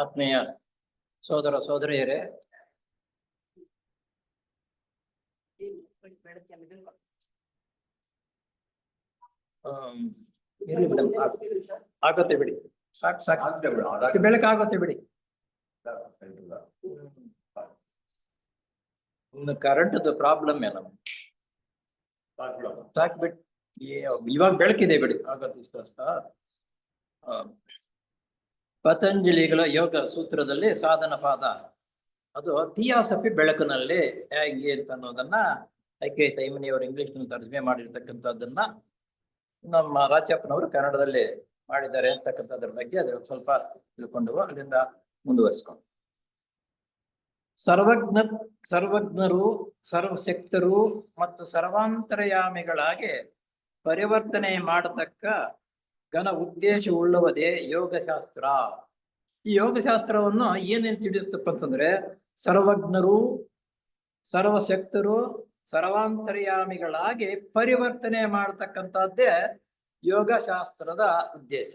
ಆತ್ಮೀಯ ಸೋದರ ಸೋದರಿಯರೇ, ಇರ್ಲಿ ಮೇಡಮ್, ಆಗುತ್ತೆ ಬಿಡಿ, ಸಾಕು ಸಾಕು, ಬೆಳಕಾಗುತ್ತೆ ಬಿಡಿ. ಇನ್ನು ಕರೆಂಟ್ದು ಪ್ರಾಬ್ಲಮ್ ಏನಮ್ಮ, ಸಾಕ್ಬಿಟ್ಟು ಇವಾಗ ಬೆಳಕಿದೆ ಬಿಡಿ, ಆಗತ್ತೆ. ಪತಂಜಲಿಗಳ ಯೋಗ ಸೂತ್ರದಲ್ಲಿ ಸಾಧನ ಪಾದ ಅದು ಥಿಯಾಸಫಿ ಬೆಳಕಿನಲ್ಲಿ ಹೇಗೆ ಅಂತ ಅನ್ನೋದನ್ನ ಐಕೆ ತೈಮನಿಯವರು ಇಂಗ್ಲಿಷ್ನಲ್ಲಿ ತರ್ಜಮೆ ಮಾಡಿರ್ತಕ್ಕಂಥದ್ದನ್ನ ನಮ್ಮ ರಾಜಪ್ಪನವರು ಕನ್ನಡದಲ್ಲಿ ಮಾಡಿದ್ದಾರೆ ಅಂತಕ್ಕಂಥದ್ರ ಬಗ್ಗೆ ಅದು ಸ್ವಲ್ಪ ತಿಳ್ಕೊಂಡು ಅಲ್ಲಿಂದ ಮುಂದುವರಿಸ್ಕೊಂಡು, ಸರ್ವಜ್ಞರು ಸರ್ವಶಕ್ತರು ಮತ್ತು ಸರ್ವಾಂತರ್ಯಾಮಿಗಳಾಗಿ ಪರಿವರ್ತನೆ ಮಾಡತಕ್ಕ ಘನ ಉದ್ದೇಶವುಳ್ಳವದೇ ಯೋಗಶಾಸ್ತ್ರ. ಈ ಯೋಗಶಾಸ್ತ್ರವನ್ನು ಏನೇನು ತಿಳಿಸ್ತಪ್ಪ ಅಂತಂದ್ರೆ, ಸರ್ವಜ್ಞರು ಸರ್ವಶಕ್ತರು ಸರ್ವಾಂತರ್ಯಾಮಿಗಳಾಗಿ ಪರಿವರ್ತನೆ ಮಾಡತಕ್ಕಂಥದ್ದೇ ಯೋಗಶಾಸ್ತ್ರದ ಉದ್ದೇಶ.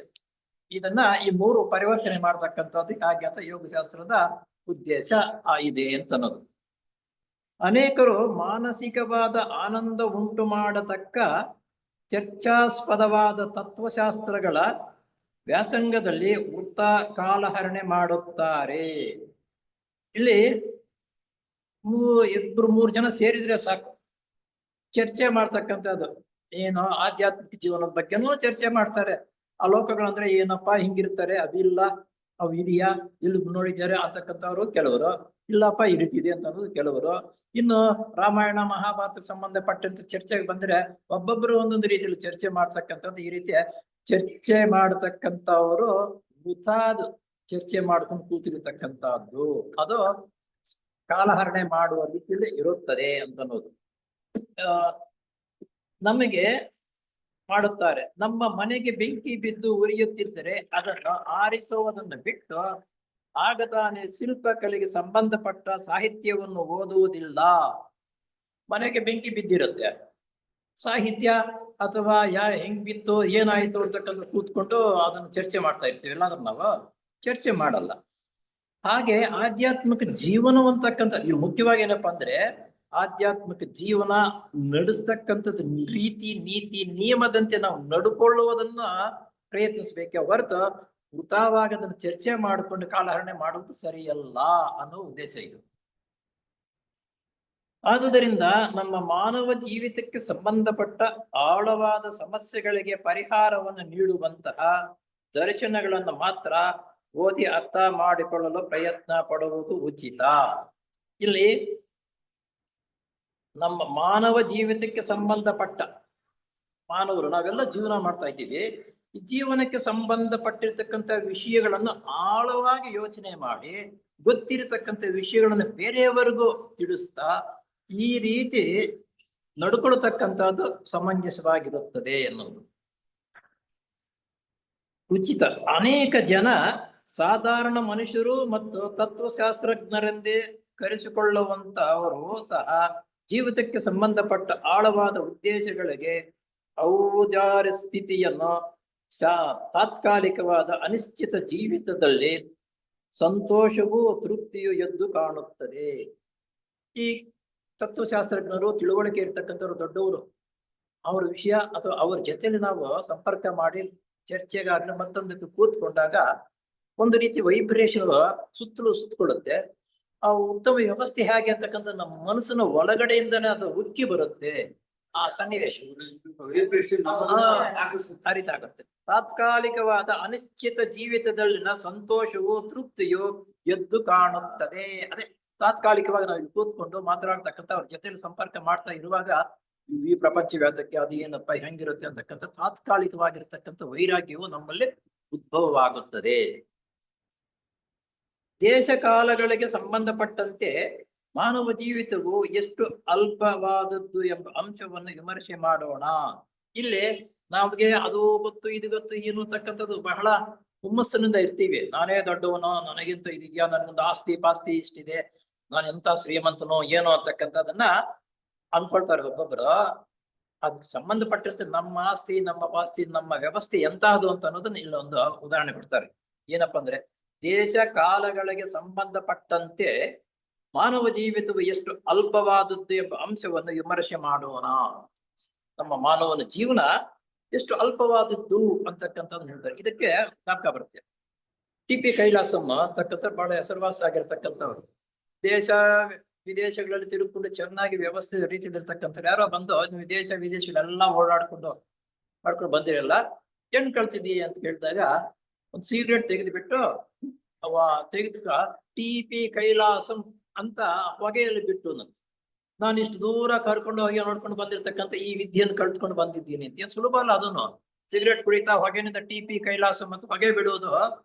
ಇದನ್ನ ಈ ಮೂರು ಪರಿವರ್ತನೆ ಮಾಡತಕ್ಕಂಥದ್ದು ಹಾಗೆ ಅಂತ ಯೋಗಶಾಸ್ತ್ರದ ಉದ್ದೇಶ ಇದೆ ಅಂತ ಅನ್ನೋದು. ಅನೇಕರು ಮಾನಸಿಕವಾದ ಆನಂದ ಉಂಟು ಮಾಡತಕ್ಕ ಚರ್ಚಾಸ್ಪದವಾದ ತತ್ವಶಾಸ್ತ್ರಗಳ ವ್ಯಾಸಂಗದಲ್ಲಿ ವೃತ್ತ ಕಾಲಹರಣೆ ಮಾಡುತ್ತಾರೆ. ಇಲ್ಲಿ ಮೂರು ಜನ ಸೇರಿದ್ರೆ ಸಾಕು, ಚರ್ಚೆ ಮಾಡ್ತಕ್ಕಂಥದ್ದು ಏನೋ ಆಧ್ಯಾತ್ಮಿಕ ಜೀವನದ ಬಗ್ಗೆನೂ ಚರ್ಚೆ ಮಾಡ್ತಾರೆ. ಆ ಲೋಕಗಳಂದ್ರೆ ಏನಪ್ಪಾ, ಹಿಂಗಿರ್ತಾರೆ, ಅದಿಲ್ಲ, ಅವು ಇದೆಯಾ, ಇಲ್ಲಿ ನೋಡಿದ್ದಾರೆ ಅಂತಕ್ಕಂಥವ್ರು ಕೆಲವರು, ಇಲ್ಲಪ್ಪ ಈ ರೀತಿ ಇದೆ ಅಂತ ಅನ್ನೋದು ಕೆಲವರು. ಇನ್ನು ರಾಮಾಯಣ ಮಹಾಭಾರತಕ್ಕೆ ಸಂಬಂಧಪಟ್ಟಂತ ಚರ್ಚೆಗೆ ಬಂದ್ರೆ ಒಬ್ಬೊಬ್ಬರು ಒಂದೊಂದು ರೀತಿಯಲ್ಲಿ ಚರ್ಚೆ ಮಾಡ್ತಕ್ಕಂಥದ್ದು. ಈ ರೀತಿಯ ಚರ್ಚೆ ಮಾಡತಕ್ಕಂಥವರು ವೃಥಾದ ಚರ್ಚೆ ಮಾಡ್ಕೊಂಡು ಕೂತಿರ್ತಕ್ಕಂಥದ್ದು, ಅದು ಕಾಲಹರಣೆ ಮಾಡುವ ರೀತಿಯಲ್ಲಿ ಇರುತ್ತದೆ ಅಂತ ಅನ್ನೋದು ನಮಗೆ ಮಾಡುತ್ತಾರೆ. ನಮ್ಮ ಮನೆಗೆ ಬೆಂಕಿ ಬಿದ್ದು ಉರಿಯುತ್ತಿದ್ದರೆ ಅದನ್ನು ಆರಿಸುವುದನ್ನು ಬಿಟ್ಟು ಆಗ ತಾನೇ ಶಿಲ್ಪಕಲೆಗೆ ಸಂಬಂಧಪಟ್ಟ ಸಾಹಿತ್ಯವನ್ನು ಓದುವುದಿಲ್ಲ. ಮನೆಗೆ ಬೆಂಕಿ ಬಿದ್ದಿರುತ್ತೆ, ಸಾಹಿತ್ಯ ಅಥವಾ ಹೆಂಗ್ ಬಿತ್ತು ಏನಾಯ್ತು ಅಂತಕ್ಕಂಥ ಕೂತ್ಕೊಂಡು ಅದನ್ನು ಚರ್ಚೆ ಮಾಡ್ತಾ ಇರ್ತೀವಿ, ಎಲ್ಲಾದ್ರೂ ನಾವು ಚರ್ಚೆ ಮಾಡಲ್ಲ. ಹಾಗೆ ಆಧ್ಯಾತ್ಮಿಕ ಜೀವನ ಅಂತಕ್ಕಂಥ ಇದು ಮುಖ್ಯವಾಗಿ ಏನಪ್ಪಾ ಅಂದ್ರೆ, ಆಧ್ಯಾತ್ಮಿಕ ಜೀವನ ನಡೆಸ್ತಕ್ಕಂಥದ್ದು ರೀತಿ ನೀತಿ ನಿಯಮದಂತೆ ನಾವು ನಡ್ಕೊಳ್ಳುವುದನ್ನ ಪ್ರಯತ್ನಿಸ್ಬೇಕೆ ಹೊರತು ವೃಥಾವಾಗಿ ಅದನ್ನು ಚರ್ಚೆ ಮಾಡಿಕೊಂಡು ಕಾಲಹರಣೆ ಮಾಡುವುದು ಸರಿಯಲ್ಲ ಅನ್ನೋ ಉದ್ದೇಶ ಇದು. ಆದುದರಿಂದ ನಮ್ಮ ಮಾನವ ಜೀವಿತಕ್ಕೆ ಸಂಬಂಧಪಟ್ಟ ಆಳವಾದ ಸಮಸ್ಯೆಗಳಿಗೆ ಪರಿಹಾರವನ್ನು ನೀಡುವಂತಹ ದರ್ಶನಗಳನ್ನು ಮಾತ್ರ ಓದಿ ಅರ್ಥ ಮಾಡಿಕೊಳ್ಳಲು ಪ್ರಯತ್ನ ಪಡುವುದು ಉಚಿತ. ಇಲ್ಲಿ ನಮ್ಮ ಮಾನವ ಜೀವಿತಕ್ಕೆ ಸಂಬಂಧಪಟ್ಟ ಮಾನವರು ನಾವೆಲ್ಲ ಜೀವನ ಮಾಡ್ತಾ ಇದ್ದೀವಿ. ಈ ಜೀವನಕ್ಕೆ ಸಂಬಂಧಪಟ್ಟಿರ್ತಕ್ಕಂಥ ವಿಷಯಗಳನ್ನು ಆಳವಾಗಿ ಯೋಚನೆ ಮಾಡಿ ಗೊತ್ತಿರತಕ್ಕಂಥ ವಿಷಯಗಳನ್ನು ಬೇರೆಯವರಿಗೂ ತಿಳಿಸ್ತಾ ಈ ರೀತಿ ನಡ್ಕೊಳ್ತಕ್ಕಂಥದ್ದು ಸಮಂಜಸವಾಗಿರುತ್ತದೆ ಎನ್ನುವುದು ಉಚಿತ. ಅನೇಕ ಜನ ಸಾಧಾರಣ ಮನುಷ್ಯರು ಮತ್ತು ತತ್ವಶಾಸ್ತ್ರಜ್ಞರೆಂದೇ ಕರೆಸಿಕೊಳ್ಳುವಂತ ಅವರು ಸಹ ಜೀವಿತಕ್ಕೆ ಸಂಬಂಧಪಟ್ಟ ಆಳವಾದ ಉದ್ದೇಶಗಳಿಗೆ ಔದಾರ್ಯ ಸ್ಥಿತಿಯನ್ನು ತಾತ್ಕಾಲಿಕವಾದ ಅನಿಶ್ಚಿತ ಜೀವಿತದಲ್ಲಿ ಸಂತೋಷವೂ ತೃಪ್ತಿಯು ಎದ್ದು ಕಾಣುತ್ತದೆ. ಈ ತತ್ವಶಾಸ್ತ್ರಜ್ಞರು, ತಿಳುವಳಿಕೆ ಇರ್ತಕ್ಕಂಥವ್ರು, ದೊಡ್ಡವರು, ಅವ್ರ ವಿಷಯ ಅಥವಾ ಅವ್ರ ಜೊತೆಲಿ ನಾವು ಸಂಪರ್ಕ ಮಾಡಿ ಚರ್ಚೆಗಾಗ್ಲಿ ಮತ್ತೊಂದಕ್ಕೆ ಕೂತ್ಕೊಂಡಾಗ ಒಂದು ರೀತಿ ವೈಬ್ರೇಷನ್ ಸುತ್ತಕೊಳ್ಳುತ್ತೆ. ಆ ಉತ್ತಮ ವ್ಯವಸ್ಥೆ ಹೇಗೆ ಅಂತಕ್ಕಂಥ ನಮ್ಮ ಮನಸ್ಸಿನ ಒಳಗಡೆಯಿಂದನೇ ಅದು ಉಕ್ಕಿ ಬರುತ್ತೆ. ಆ ಸನ್ನಿವೇಶ ಅರಿತಾಗುತ್ತೆ. ತಾತ್ಕಾಲಿಕವಾದ ಅನಿಶ್ಚಿತ ಜೀವಿತದಲ್ಲಿನ ಸಂತೋಷವು ತೃಪ್ತಿಯು ಎದ್ದು ಕಾಣುತ್ತದೆ. ಅದೇ ತಾತ್ಕಾಲಿಕವಾಗಿ ನಾವು ಇಲ್ಲಿ ಕೂತ್ಕೊಂಡು ಮಾತನಾಡ್ತಕ್ಕಂಥ ಅವ್ರ ಜೊತೆಲಿ ಸಂಪರ್ಕ ಮಾಡ್ತಾ ಇರುವಾಗ ಈ ಪ್ರಪಂಚ ವ್ಯಾತಕ್ಕೆ ಅದು ಏನಪ್ಪ ಹೆಂಗಿರುತ್ತೆ ಅಂತಕ್ಕಂಥ ತಾತ್ಕಾಲಿಕವಾಗಿರ್ತಕ್ಕಂಥ ವೈರಾಗ್ಯವು ನಮ್ಮಲ್ಲಿ ಉದ್ಭವವಾಗುತ್ತದೆ. ದೇಶ ಕಾಲಗಳಿಗೆ ಸಂಬಂಧಪಟ್ಟಂತೆ ಮಾನವ ಜೀವಿತವು ಎಷ್ಟು ಅಲ್ಪವಾದದ್ದು ಎಂಬ ಅಂಶವನ್ನು ವಿಮರ್ಶೆ ಮಾಡೋಣ. ಇಲ್ಲಿ ನಮ್ಗೆ ಅದು ಗೊತ್ತು ಇದು ಗೊತ್ತು ಏನು ಅಂತಕ್ಕಂಥದ್ದು ಬಹಳ ಹುಮ್ಮಸ್ಸಿನಿಂದ ಇರ್ತೀವಿ. ನಾನೇ ದೊಡ್ಡವನೋ, ನನಗಿಂತ ಇದೆಯಾ, ನನ್ನೊಂದು ಆಸ್ತಿ ಪಾಸ್ತಿ ಇಷ್ಟಿದೆ, ನಾನು ಎಂತ ಶ್ರೀಮಂತನೋ ಏನೋ ಅಂತಕ್ಕಂಥದ್ದನ್ನ ಅನ್ಕೊಳ್ತಾರೆ ಒಬ್ಬೊಬ್ರು. ಅದಕ್ಕೆ ಸಂಬಂಧಪಟ್ಟಂತೆ ನಮ್ಮ ಆಸ್ತಿ, ನಮ್ಮ ಪಾಸ್ತಿ, ನಮ್ಮ ವ್ಯವಸ್ಥೆ ಎಂತಹದು ಅಂತ ಅನ್ನೋದನ್ನ ಇಲ್ಲೊಂದು ಉದಾಹರಣೆ ಕೊಡ್ತಾರೆ. ಏನಪ್ಪಾ ಅಂದ್ರೆ, ದೇಶ ಕಾಲಗಳಿಗೆ ಸಂಬಂಧಪಟ್ಟಂತೆ ಮಾನವ ಜೀವಿತವು ಎಷ್ಟು ಅಲ್ಪವಾದದ್ದು ಎಂಬ ಅಂಶವನ್ನು ವಿಮರ್ಶೆ ಮಾಡೋಣ. ನಮ್ಮ ಮಾನವನ ಜೀವನ ಎಷ್ಟು ಅಲ್ಪವಾದದ್ದು ಅಂತಕ್ಕಂಥದ್ದು ಹೇಳ್ತಾರೆ. ಇದಕ್ಕೆ ಜ್ಞಾಪಕ ಬರುತ್ತೆ ಟಿ.ಪಿ. ಕೈಲಾಸಮ್ಮ ಅಂತಕ್ಕಂಥ ಬಹಳ ಹೆಸರುವಾಸಿಯಾಗಿರ್ತಕ್ಕಂಥವ್ರು. ದೇಶ ವಿದೇಶಗಳಲ್ಲಿ ತಿರುಗಿಕೊಂಡು ಚೆನ್ನಾಗಿ ವ್ಯವಸ್ಥಿತ ರೀತಿಯಲ್ಲಿ ಇರ್ತಕ್ಕಂಥವ್ರು. ಯಾರೋ ಬಂದು ವಿದೇಶಗಳೆಲ್ಲ ಓಡಾಡ್ಕೊಂಡು ಮಾಡ್ಕೊಂಡು ಬಂದಿರಲ್ಲ, ಹೆಣ್ ಕಳ್ತಿದ್ದೀಯ ಅಂತ ಕೇಳಿದಾಗ ಒಂದು ಸಿಗರೇಟ್ ತೆಗೆದುಬಿಟ್ಟು ತೆಗೆದುಕ ಟಿ.ಪಿ. ಕೈಲಾಸಂ ಅಂತ ಹೊಗೆಯಲ್ಲಿ ಬಿಟ್ಟು ನಾನು ಇಷ್ಟು ದೂರ ಕರ್ಕೊಂಡು ಹೋಗಿ ನೋಡ್ಕೊಂಡು ಬಂದಿರ್ತಕ್ಕಂಥ ಈ ವಿದ್ಯೆಯನ್ನು ಕಲ್ತ್ಕೊಂಡು ಬಂದಿದ್ದೀನಿ ಅಂತ. ಸುಲಭ ಅಲ್ಲ ಅದನ್ನು. ಸಿಗರೇಟ್ ಕುಡಿತಾ ಹೊಗೆನಿಂದ ಟಿ.ಪಿ. ಕೈಲಾಸಂ ಅಂತ ಹೊಗೆ ಬಿಡುವುದು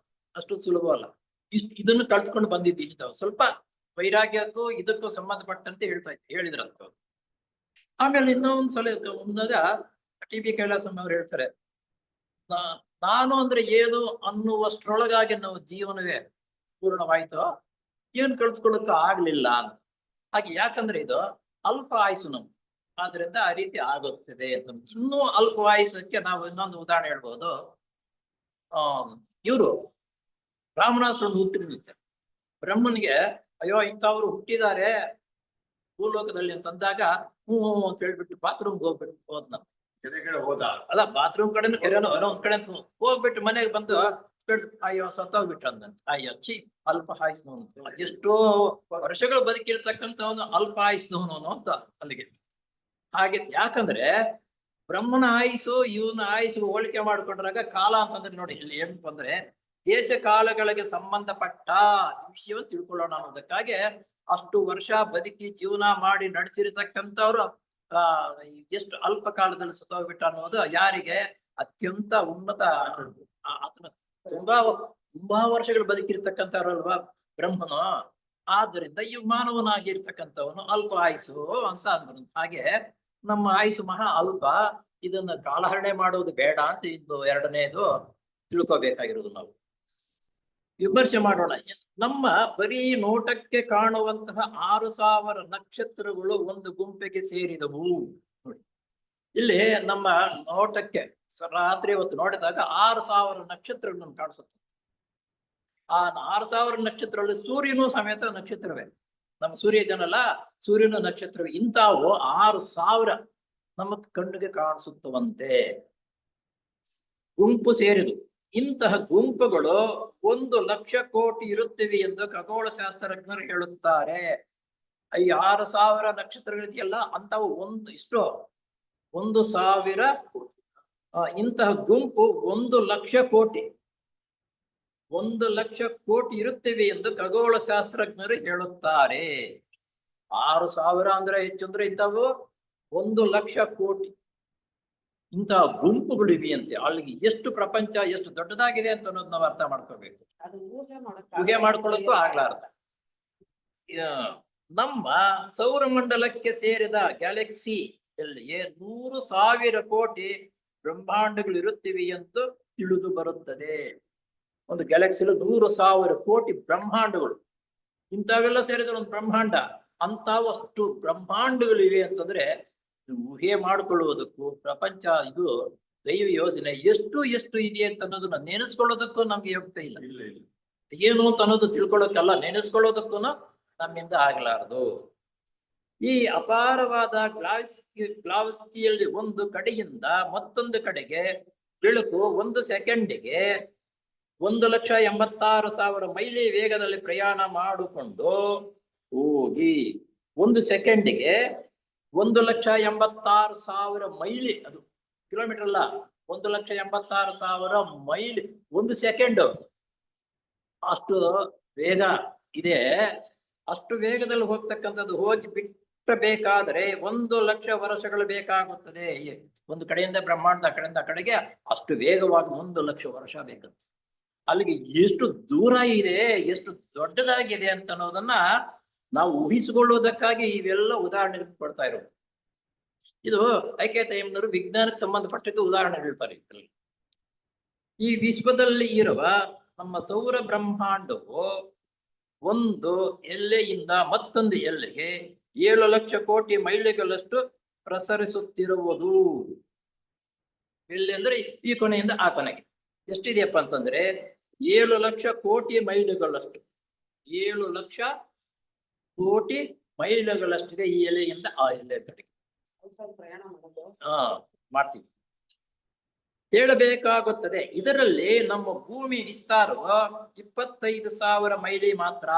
ಅಷ್ಟು ಸುಲಭ ಅಲ್ಲ. ಇದನ್ನು ಕಲ್ತ್ಕೊಂಡು ಬಂದಿದ್ದೀನಿ. ಸ್ವಲ್ಪ ವೈರಾಗ್ಯಕ್ಕೂ ಇದಕ್ಕೂ ಸಂಬಂಧಪಟ್ಟಂತೆ ಹೇಳಿದ್ರಂತ. ಆಮೇಲೆ ಇನ್ನೊಂದ್ ಸಲ ಮುಂದಾಗ ಟಿ.ಪಿ. ಕೈಲಾಸಂ ಅವ್ರು ಹೇಳ್ತಾರೆ, ನಾನು ಅಂದ್ರೆ ಏನು ಅನ್ನುವಷ್ಟ್ರೊಳಗಾಗಿ ನಾವು ಜೀವನವೇ ಪೂರ್ಣವಾಯ್ತು, ಏನ್ ಕಳ್ಸ್ಕೊಳಕ್ಕ ಆಗ್ಲಿಲ್ಲ ಅಂತ. ಹಾಗೆ ಯಾಕಂದ್ರೆ ಇದು ಅಲ್ಪ ಆಯುಸು ನಮ್ದು, ಆದ್ರಿಂದ ಆ ರೀತಿ ಆಗುತ್ತದೆ ಅಂತ. ಇನ್ನೂ ಅಲ್ಪ ಆಯುಸಕ್ಕೆ ನಾವು ಇನ್ನೊಂದು ಉದಾಹರಣೆ ಹೇಳ್ಬೋದು. ಇವರು ರಾಮನಾಸುರನ್ ಹುಟ್ಟಿದಂತೆ ಬ್ರಹ್ಮನ್ಗೆ ಅಯ್ಯೋ ಇಂಥವ್ರು ಹುಟ್ಟಿದ್ದಾರೆ ಭೂಲೋಕದಲ್ಲಿ ಅಂತಂದಾಗ ಅಂತ ಹೇಳ್ಬಿಟ್ಟು ಬಾತ್ರೂಮ್ಗೆ ಹೋಗ್ಬಿಟ್ಟು ಹೋದ್ನಂತ. ಅಲ್ಲ, ಬಾತ್ರೂಮ್ ಕಡೆನೂ ಕೆರೆನೋ ಒಂದ್ ಕಡೆ ಹೋಗ್ಬಿಟ್ಟು ಮನೆಗೆ ಬಂದು ಅಯ್ಯೋ ಸತ್ತೋಗ್ಬಿಟ್ಟ ಅಂದಂತ. ಅಯ್ಯೋ ಚಿ ಅಲ್ಪ ಆಯುಸ್ನವನು, ಎಷ್ಟೋ ವರ್ಷಗಳು ಬದುಕಿರ್ತಕ್ಕಂಥವನು ಅಲ್ಪ ಆಯುಸ್ನವನು ಅಂತ ಅಲ್ಲಿಗೆ. ಹಾಗೆ ಯಾಕಂದ್ರೆ ಬ್ರಹ್ಮನ ಆಯುಸು ಇವನ ಆಯುಸು ಹೋಲಿಕೆ ಮಾಡ್ಕೊಂಡ್ರಾಗ ಕಾಲ ಅಂತಂದ್ರೆ ನೋಡಿ ಇಲ್ಲಿ ಏನಪ್ಪ ಅಂದ್ರೆ ದೇಶ ಕಾಲಗಳಿಗೆ ಸಂಬಂಧಪಟ್ಟ ವಿಷಯವನ್ನು ತಿಳ್ಕೊಳ್ಳೋಣ ಅನ್ನೋದಕ್ಕಾಗಿ ಅಷ್ಟು ವರ್ಷ ಬದುಕಿ ಜೀವನ ಮಾಡಿ ನಡೆಸಿರ್ತಕ್ಕಂಥವ್ರು ಎಷ್ಟು ಅಲ್ಪ ಕಾಲದಲ್ಲಿ ಸತ್ತೋಗ್ಬಿಟ್ಟ ಅನ್ನೋದು ಯಾರಿಗೆ ಅತ್ಯಂತ ಉನ್ನತ. ಆತನ ತುಂಬಾ ವರ್ಷಗಳು ಬದುಕಿರ್ತಕ್ಕಂಥವ್ರಲ್ವಾ ಬ್ರಹ್ಮನು. ಆದ್ದರಿಂದ ಈ ಮಾನವನಾಗಿರ್ತಕ್ಕಂಥವನು ಅಲ್ಪ ಆಯುಸು ಅಂತ ಅಂದ್ರು. ಹಾಗೆ ನಮ್ಮ ಆಯುಸು ಮಹಾ ಅಲ್ಪ, ಇದನ್ನ ಕಾಲಹರಣೆ ಮಾಡೋದು ಬೇಡ ಅಂತ ಇದು ಎರಡನೇದು ತಿಳ್ಕೋಬೇಕಾಗಿರೋದು. ನಾವು ವಿಮರ್ಶೆ ಮಾಡೋಣ. ನಮ್ಮ ಬರೀ ನೋಟಕ್ಕೆ ಕಾಣುವಂತಹ 6,000 ನಕ್ಷತ್ರಗಳು ಒಂದು ಗುಂಪಿಗೆ ಸೇರಿದವು. ನೋಡಿ ಇಲ್ಲಿ ನಮ್ಮ ನೋಟಕ್ಕೆ ರಾತ್ರಿ ಹೊತ್ತು ನೋಡಿದಾಗ 6,000 ನಕ್ಷತ್ರಗಳನ್ನು ಕಾಣಿಸುತ್ತೆ. ಆ 6,000 ನಕ್ಷತ್ರಗಳಲ್ಲಿ ಸೂರ್ಯನೂ ಸಮೇತ ನಕ್ಷತ್ರವೇ. ನಮ್ಮ ಸೂರ್ಯ ಇದನ್ನಲ್ಲ, ಸೂರ್ಯನ ನಕ್ಷತ್ರವೇ. ಇಂಥವು 6,000 ನಮ್ಮ ಕಣ್ಣಿಗೆ ಕಾಣಿಸುತ್ತವಂತೆ, ಗುಂಪು ಸೇರಿದು. ಇಂತಹ ಗುಂಪುಗಳು 1,00,000 ಕೋಟಿ ಇರುತ್ತವೆ ಎಂದು ಖಗೋಳ ಶಾಸ್ತ್ರಜ್ಞರು ಹೇಳುತ್ತಾರೆ. ಈ 6,000 ನಕ್ಷತ್ರಗಳಿದೆಯಲ್ಲ ಅಂತವು ಇಷ್ಟು 1,000 ಇಂತಹ ಗುಂಪು 1,00,000 ಕೋಟಿ 1,00,000 ಕೋಟಿ ಇರುತ್ತವೆ ಎಂದು ಖಗೋಳ ಶಾಸ್ತ್ರಜ್ಞರು ಹೇಳುತ್ತಾರೆ. 6,000 ಅಂದ್ರೆ ಹೆಚ್ಚು ಅಂದ್ರೆ ಇಂಥವು 1,00,000 ಕೋಟಿ ಇಂತಹ ಗುಂಪುಗಳು ಇವೆಯಂತೆ. ಅಲ್ಲಿಗೆ ಎಷ್ಟು ಪ್ರಪಂಚ ಎಷ್ಟು ದೊಡ್ಡದಾಗಿದೆ ಅಂತ ಅನ್ನೋದು ನಾವು ಅರ್ಥ ಮಾಡ್ಕೋಬೇಕು. ಊಹೆ ಮಾಡ್ಕೊಳ್ಳೋಕ್ಕೂ ಆಗ್ಲಾರ್ದ. ನಮ್ಮ ಸೌರಮಂಡಲಕ್ಕೆ ಸೇರಿದ ಗ್ಯಾಲಕ್ಸಿ ಅಲ್ಲಿ 100,000 ಕೋಟಿ ಬ್ರಹ್ಮಾಂಡಗಳು ಇರುತ್ತಿವೆ ಎಂದು ತಿಳಿದು ಬರುತ್ತದೆ. ಒಂದು ಗ್ಯಾಲಕ್ಸಿಲಿ 100,000 ಕೋಟಿ ಬ್ರಹ್ಮಾಂಡಗಳು, ಇಂಥವೆಲ್ಲ ಸೇರಿದ ಒಂದು ಬ್ರಹ್ಮಾಂಡ. ಅಂತವಷ್ಟು ಬ್ರಹ್ಮಾಂಡಗಳಿವೆ ಅಂತಂದ್ರೆ ಊಹೆ ಮಾಡಿಕೊಳ್ಳುವುದಕ್ಕೂ ಪ್ರಪಂಚ ಇದು ದೈವ ಯೋಜನೆ ಎಷ್ಟು ಇದೆ ಅಂತ ಅನ್ನೋದನ್ನ ನೆನೆಸ್ಕೊಳ್ಳೋದಕ್ಕೂ ನಮ್ಗೆ ಯೋಗ್ಯತೆ ಇಲ್ಲ. ಏನು ಅಂತ ಅನ್ನೋದು ತಿಳ್ಕೊಳ್ಳೋಕ್ಕಲ್ಲ, ನೆನೆಸ್ಕೊಳ್ಳೋದಕ್ಕೂ ನಮ್ಮಿಂದ ಆಗ್ಲಾರ್ದು. ಈ ಅಪಾರವಾದ ಗ್ಲಾವಸ್ತಿಯಲ್ಲಿ ಒಂದು ಕಡೆಯಿಂದ ಮತ್ತೊಂದು ಕಡೆಗೆ ಬೆಳಕು 1 ಸೆಕೆಂಡಿಗೆ 1,86,000 ಮೈಲಿ ವೇಗದಲ್ಲಿ ಪ್ರಯಾಣ ಮಾಡಿಕೊಂಡು ಹೋಗಿ 1 ಸೆಕೆಂಡಿಗೆ 1,86,000 ಮೈಲಿ, ಅದು ಕಿಲೋಮೀಟರ್ ಅಲ್ಲ, 1,86,000 ಮೈಲಿ 1 ಸೆಕೆಂಡ್ ಅಷ್ಟು ವೇಗ ಇದೆ. ಅಷ್ಟು ವೇಗದಲ್ಲಿ ಹೋಗ್ತಕ್ಕಂಥದ್ದು ಹೋಗಿ ಬಿಟ್ಟಬೇಕಾದ್ರೆ 1,00,000 ವರ್ಷಗಳು ಬೇಕಾಗುತ್ತದೆ. ಒಂದು ಕಡೆಯಿಂದ ಬ್ರಹ್ಮಾಂಡ ಆ ಕಡೆಯಿಂದ ಆ ಕಡೆಗೆ ಅಷ್ಟು ವೇಗವಾಗಿ 1,00,000 ವರ್ಷ ಬೇಕಂತೆ. ಅಲ್ಲಿಗೆ ಎಷ್ಟು ದೂರ ಇದೆ, ಎಷ್ಟು ದೊಡ್ಡದಾಗಿದೆ ಅಂತ ಅನ್ನೋದನ್ನ ನಾವು ಊಹಿಸಿಕೊಳ್ಳುವುದಕ್ಕಾಗಿ ಇವೆಲ್ಲ ಉದಾಹರಣೆಗಳು ಕೊಡ್ತಾ ಇರೋದು. ಇದು ಐಕ್ಯತೆಯವರು ವಿಜ್ಞಾನಕ್ಕೆ ಸಂಬಂಧಪಟ್ಟಿದ್ದು ಉದಾಹರಣೆ ಹೇಳ್ತಾರೆ. ಈ ವಿಶ್ವದಲ್ಲಿ ಇರುವ ನಮ್ಮ ಸೌರ ಬ್ರಹ್ಮಾಂಡವು ಒಂದು ಎಲ್ಲೆಯಿಂದ ಮತ್ತೊಂದು ಎಲ್ಲೆಗೆ 7,00,000 ಕೋಟಿ ಮೈಲಿಗಳಷ್ಟು ಪ್ರಸರಿಸುತ್ತಿರುವುದು. ಎಲ್ಲಿ ಅಂದ್ರೆ ಈ ಕೊನೆಯಿಂದ ಆ ಕೊನೆಗೆ ಎಷ್ಟಿದೆಯಪ್ಪ ಅಂತಂದ್ರೆ 7,00,000 ಕೋಟಿ ಮೈಲುಗಳಷ್ಟು. 7,00,000 ಕೋಟಿ ಮೈಲುಗಳಷ್ಟಿದೆ ಈ ಎಲೆಯಿಂದ ಆ ಎಲೆ ಕಡೆಗೆ. ಮಾಡ್ತೀವಿ ಹೇಳಬೇಕಾಗುತ್ತದೆ. ಇದರಲ್ಲಿ ನಮ್ಮ ಭೂಮಿ ವಿಸ್ತಾರವು 25,000 ಮೈಲಿ ಮಾತ್ರ.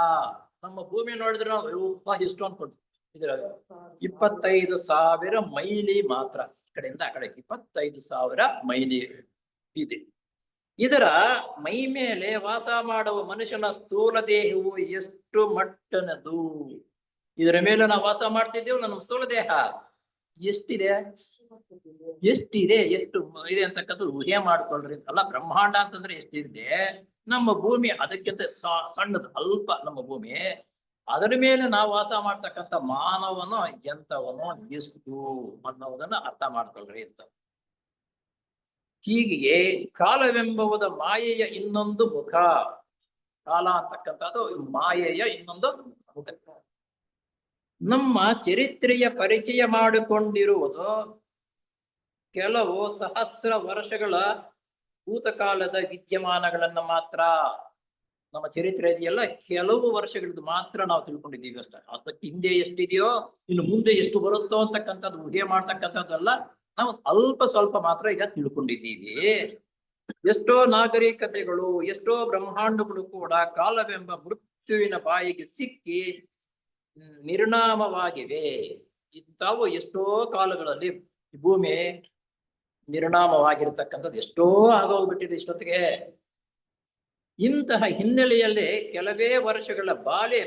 ನಮ್ಮ ಭೂಮಿ ನೋಡಿದ್ರೆ ನಾವು ಎಷ್ಟು ಅನ್ಕೊಳ್ತೀವಿ. ಇದರ 25,000 ಮೈಲಿ ಮಾತ್ರ. ಈ ಕಡೆಯಿಂದ ಆ ಕಡೆಗೆ 25,000 ಮೈಲಿ ಇದೆ. ಇದರ ಮೈ ಮೇಲೆ ವಾಸ ಮಾಡುವ ಮನುಷ್ಯನ ಸ್ಥೂಲ ದೇಹವು ಎಷ್ಟು ಮಟ್ಟನದು. ಇದರ ಮೇಲೆ ನಾವು ವಾಸ ಮಾಡ್ತಿದ್ದೇವೆ. ನಮ್ಮ ಸ್ಥೂಲ ದೇಹ ಎಷ್ಟಿದೆ, ಎಷ್ಟು ಇದೆ ಅಂತಕ್ಕಂಥದ್ದು ಊಹೆ ಮಾಡ್ಕೊಳ್ರಿ. ಅಲ್ಲ, ಬ್ರಹ್ಮಾಂಡ ಅಂತಂದ್ರೆ ಎಷ್ಟಿದೆ, ನಮ್ಮ ಭೂಮಿ ಅದಕ್ಕಿಂತ ಸಣ್ಣದು, ಅಲ್ಪ ನಮ್ಮ ಭೂಮಿ. ಅದರ ಮೇಲೆ ನಾವು ವಾಸ ಮಾಡ್ತಕ್ಕಂಥ ಮಾನವನು ಎಂತವನು, ಎಷ್ಟು ಅನ್ನೋದನ್ನ ಅರ್ಥ ಮಾಡ್ಕೊಳ್ರಿ ಅಂತ. ಹೀಗೆ ಕಾಲವೆಂಬುವುದ ಮಾಯೆಯ ಇನ್ನೊಂದು ಮುಖ. ಕಾಲ ಅಂತಕ್ಕಂಥದ್ದು ಮಾಯೆಯ ಇನ್ನೊಂದು ಮುಖ. ನಮ್ಮ ಚರಿತ್ರೆಯ ಪರಿಚಯ ಮಾಡಿಕೊಂಡಿರುವುದು ಕೆಲವು ಸಹಸ್ರ ವರ್ಷಗಳ ಭೂತಕಾಲದ ವಿದ್ಯಮಾನಗಳನ್ನ ಮಾತ್ರ. ನಮ್ಮ ಚರಿತ್ರೆ ಇದೆಯಲ್ಲ, ಕೆಲವು ವರ್ಷಗಳದ್ದು ಮಾತ್ರ ನಾವು ತಿಳ್ಕೊಂಡಿದ್ದೀವಿ ಅಷ್ಟೇ. ಅದಕ್ಕೆ ಹಿಂದೆ ಎಷ್ಟಿದೆಯೋ ಇನ್ನು ಮುಂದೆ ಎಷ್ಟು ಬರುತ್ತೋ ಅಂತಕ್ಕಂಥದ್ದು ಊಹೆ ಮಾಡ್ತಕ್ಕಂಥದ್ದೆಲ್ಲ ನಾವು ಅಲ್ಪ ಸ್ವಲ್ಪ ಮಾತ್ರ ಈಗ ತಿಳ್ಕೊಂಡಿದ್ದೀವಿ. ಎಷ್ಟೋ ನಾಗರಿಕತೆಗಳು, ಎಷ್ಟೋ ಬ್ರಹ್ಮಾಂಡಗಳು ಕೂಡ ಕಾಲವೆಂಬ ಮೃತ್ಯುವಿನ ಬಾಯಿಗೆ ಸಿಕ್ಕಿ ನಿರ್ನಾಮವಾಗಿವೆ. ಇಂಥವು ಎಷ್ಟೋ ಕಾಲಗಳಲ್ಲಿ ಭೂಮಿ ನಿರ್ನಾಮವಾಗಿರ್ತಕ್ಕಂಥದ್ದು ಎಷ್ಟೋ ಆಗೋಗ್ಬಿಟ್ಟಿದೆ ಇಷ್ಟೊತ್ತಿಗೆ. ಇಂತಹ ಹಿನ್ನೆಲೆಯಲ್ಲಿ ಕೆಲವೇ ವರ್ಷಗಳ ಬಾಳೆ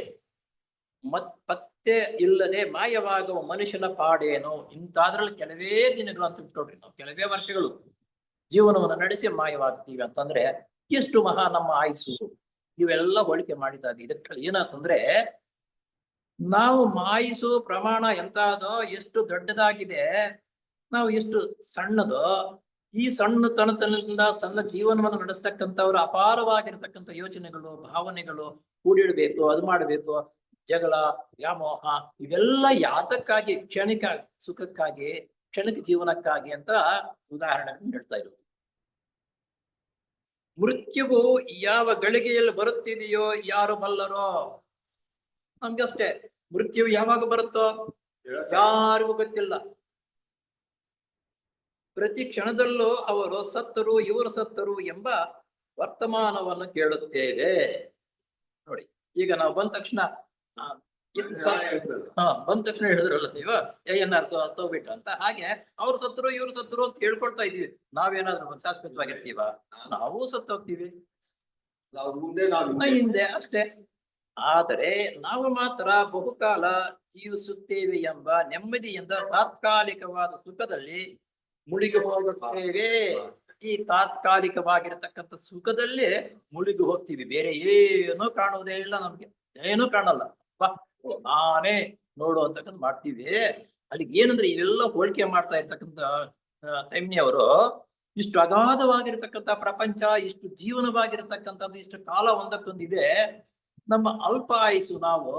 ಪತ್ತೆ ಇಲ್ಲದೆ ಮಾಯವಾಗುವ ಮನುಷ್ಯನ ಪಾಡೇನು. ಇಂಥದ್ರಲ್ಲಿ ಕೆಲವೇ ದಿನಗಳು ಅಂತ ಇಟ್ಕೊಳ್ರಿ, ನಾವು ಕೆಲವೇ ವರ್ಷಗಳು ಜೀವನವನ್ನು ನಡೆಸಿ ಮಾಯವಾಗ್ತೀವಿ ಅಂತಂದ್ರೆ ಎಷ್ಟು ಮಹಾ ನಮ್ಮ ಆಯುಸ್ಸು. ಇವೆಲ್ಲ ಹೋಲಿಕೆ ಮಾಡಿದಾಗ ಇದಕ್ಕೆ ಏನಾತಂದ್ರೆ, ನಾವು ಮಾಯಿಸೋ ಪ್ರಮಾಣ ಎಂತದೋ, ಎಷ್ಟು ದೊಡ್ಡದಾಗಿದೆ, ನಾವು ಎಷ್ಟು ಸಣ್ಣದೋ. ಈ ಸಣ್ಣತನದಿಂದ ಸಣ್ಣ ಜೀವನವನ್ನು ನಡೆಸ್ತಕ್ಕಂಥವ್ರು ಅಪಾರವಾಗಿರ್ತಕ್ಕಂಥ ಯೋಚನೆಗಳು, ಭಾವನೆಗಳು ಕೂಡಿಡ್ಬೇಕು, ಅದು ಮಾಡಬೇಕು, ಜಗಳ, ವ್ಯಾಮೋಹ, ಇವೆಲ್ಲ ಯಾತಕ್ಕಾಗಿ? ಕ್ಷಣಿಕ ಸುಖಕ್ಕಾಗಿ, ಕ್ಷಣಿಕ ಜೀವನಕ್ಕಾಗಿ ಅಂತ ಉದಾಹರಣೆ ಹೇಳ್ತಾ ಇರೋದು. ಮೃತ್ಯುವು ಯಾವ ಗಳಿಗೆಯಲ್ಲಿ ಬರುತ್ತಿದೆಯೋ ಯಾರು ಬಲ್ಲರೋ. ನಮ್ಗಷ್ಟೇ ಮೃತ್ಯು ಯಾವಾಗ ಬರುತ್ತೋ ಯಾರಿಗೂ ಗೊತ್ತಿಲ್ಲ. ಪ್ರತಿ ಕ್ಷಣದಲ್ಲೂ ಅವರು ಸತ್ತರು, ಇವರು ಸತ್ತರು ಎಂಬ ವರ್ತಮಾನವನ್ನು ಕೇಳುತ್ತೇವೆ. ನೋಡಿ, ಈಗ ನಾವು ಬಂದ ತಕ್ಷಣ ಬಂದ ತಕ್ಷಣ ಹೇಳಿದ್ರಲ್ಲ ನೀವು ANR ಸತ್ತೋಗ್ಬಿಟ್ಟು ಅಂತ, ಹಾಗೆ ಅವ್ರು ಸತ್ತರು ಇವ್ರು ಸತ್ತರು ಅಂತ ಹೇಳ್ಕೊಳ್ತಾ ಇದೀವಿ. ನಾವೇನಾದ್ರೂ ಶಾಶ್ವತವಾಗಿರ್ತೀವ? ನಾವು ಸತ್ತೋಗ್ತೀವಿ ಹಿಂದೆ ಅಷ್ಟೇ. ಆದರೆ ನಾವು ಮಾತ್ರ ಬಹುಕಾಲ ಜೀವಿಸುತ್ತೇವೆ ಎಂಬ ನೆಮ್ಮದಿಯಿಂದ ತಾತ್ಕಾಲಿಕವಾದ ಸುಖದಲ್ಲಿ ಮುಳುಗಿ ಹೋಗುತ್ತೇವೆ. ಈ ತಾತ್ಕಾಲಿಕವಾಗಿರತಕ್ಕಂಥ ಸುಖದಲ್ಲಿ ಮುಳುಗಿ ಹೋಗ್ತೀವಿ. ಬೇರೆ ಏನೂ ಕಾಣುವುದೇ ಇಲ್ಲ, ನಮ್ಗೆ ಏನೂ ಕಾಣಲ್ಲ. ನಾನೇ ನೋಡು ಅಂತಕ್ಕಂಥ ಮಾಡ್ತೀವಿ. ಅಲ್ಲಿಗೆ ಏನಂದ್ರೆ ಇವೆಲ್ಲ ಹೋಲಿಕೆ ಮಾಡ್ತಾ ಇರ್ತಕ್ಕಂಥ ತೈಮ್ನಿಯವರು, ಇಷ್ಟು ಅಗಾಧವಾಗಿರ್ತಕ್ಕಂಥ ಪ್ರಪಂಚ, ಇಷ್ಟು ಜೀವನವಾಗಿರ್ತಕ್ಕಂಥದ್ದು, ಇಷ್ಟು ಕಾಲ ಒಂದಕ್ಕೊಂದಿದೆ. ನಮ್ಮ ಅಲ್ಪ ಆಯುಸು ನಾವು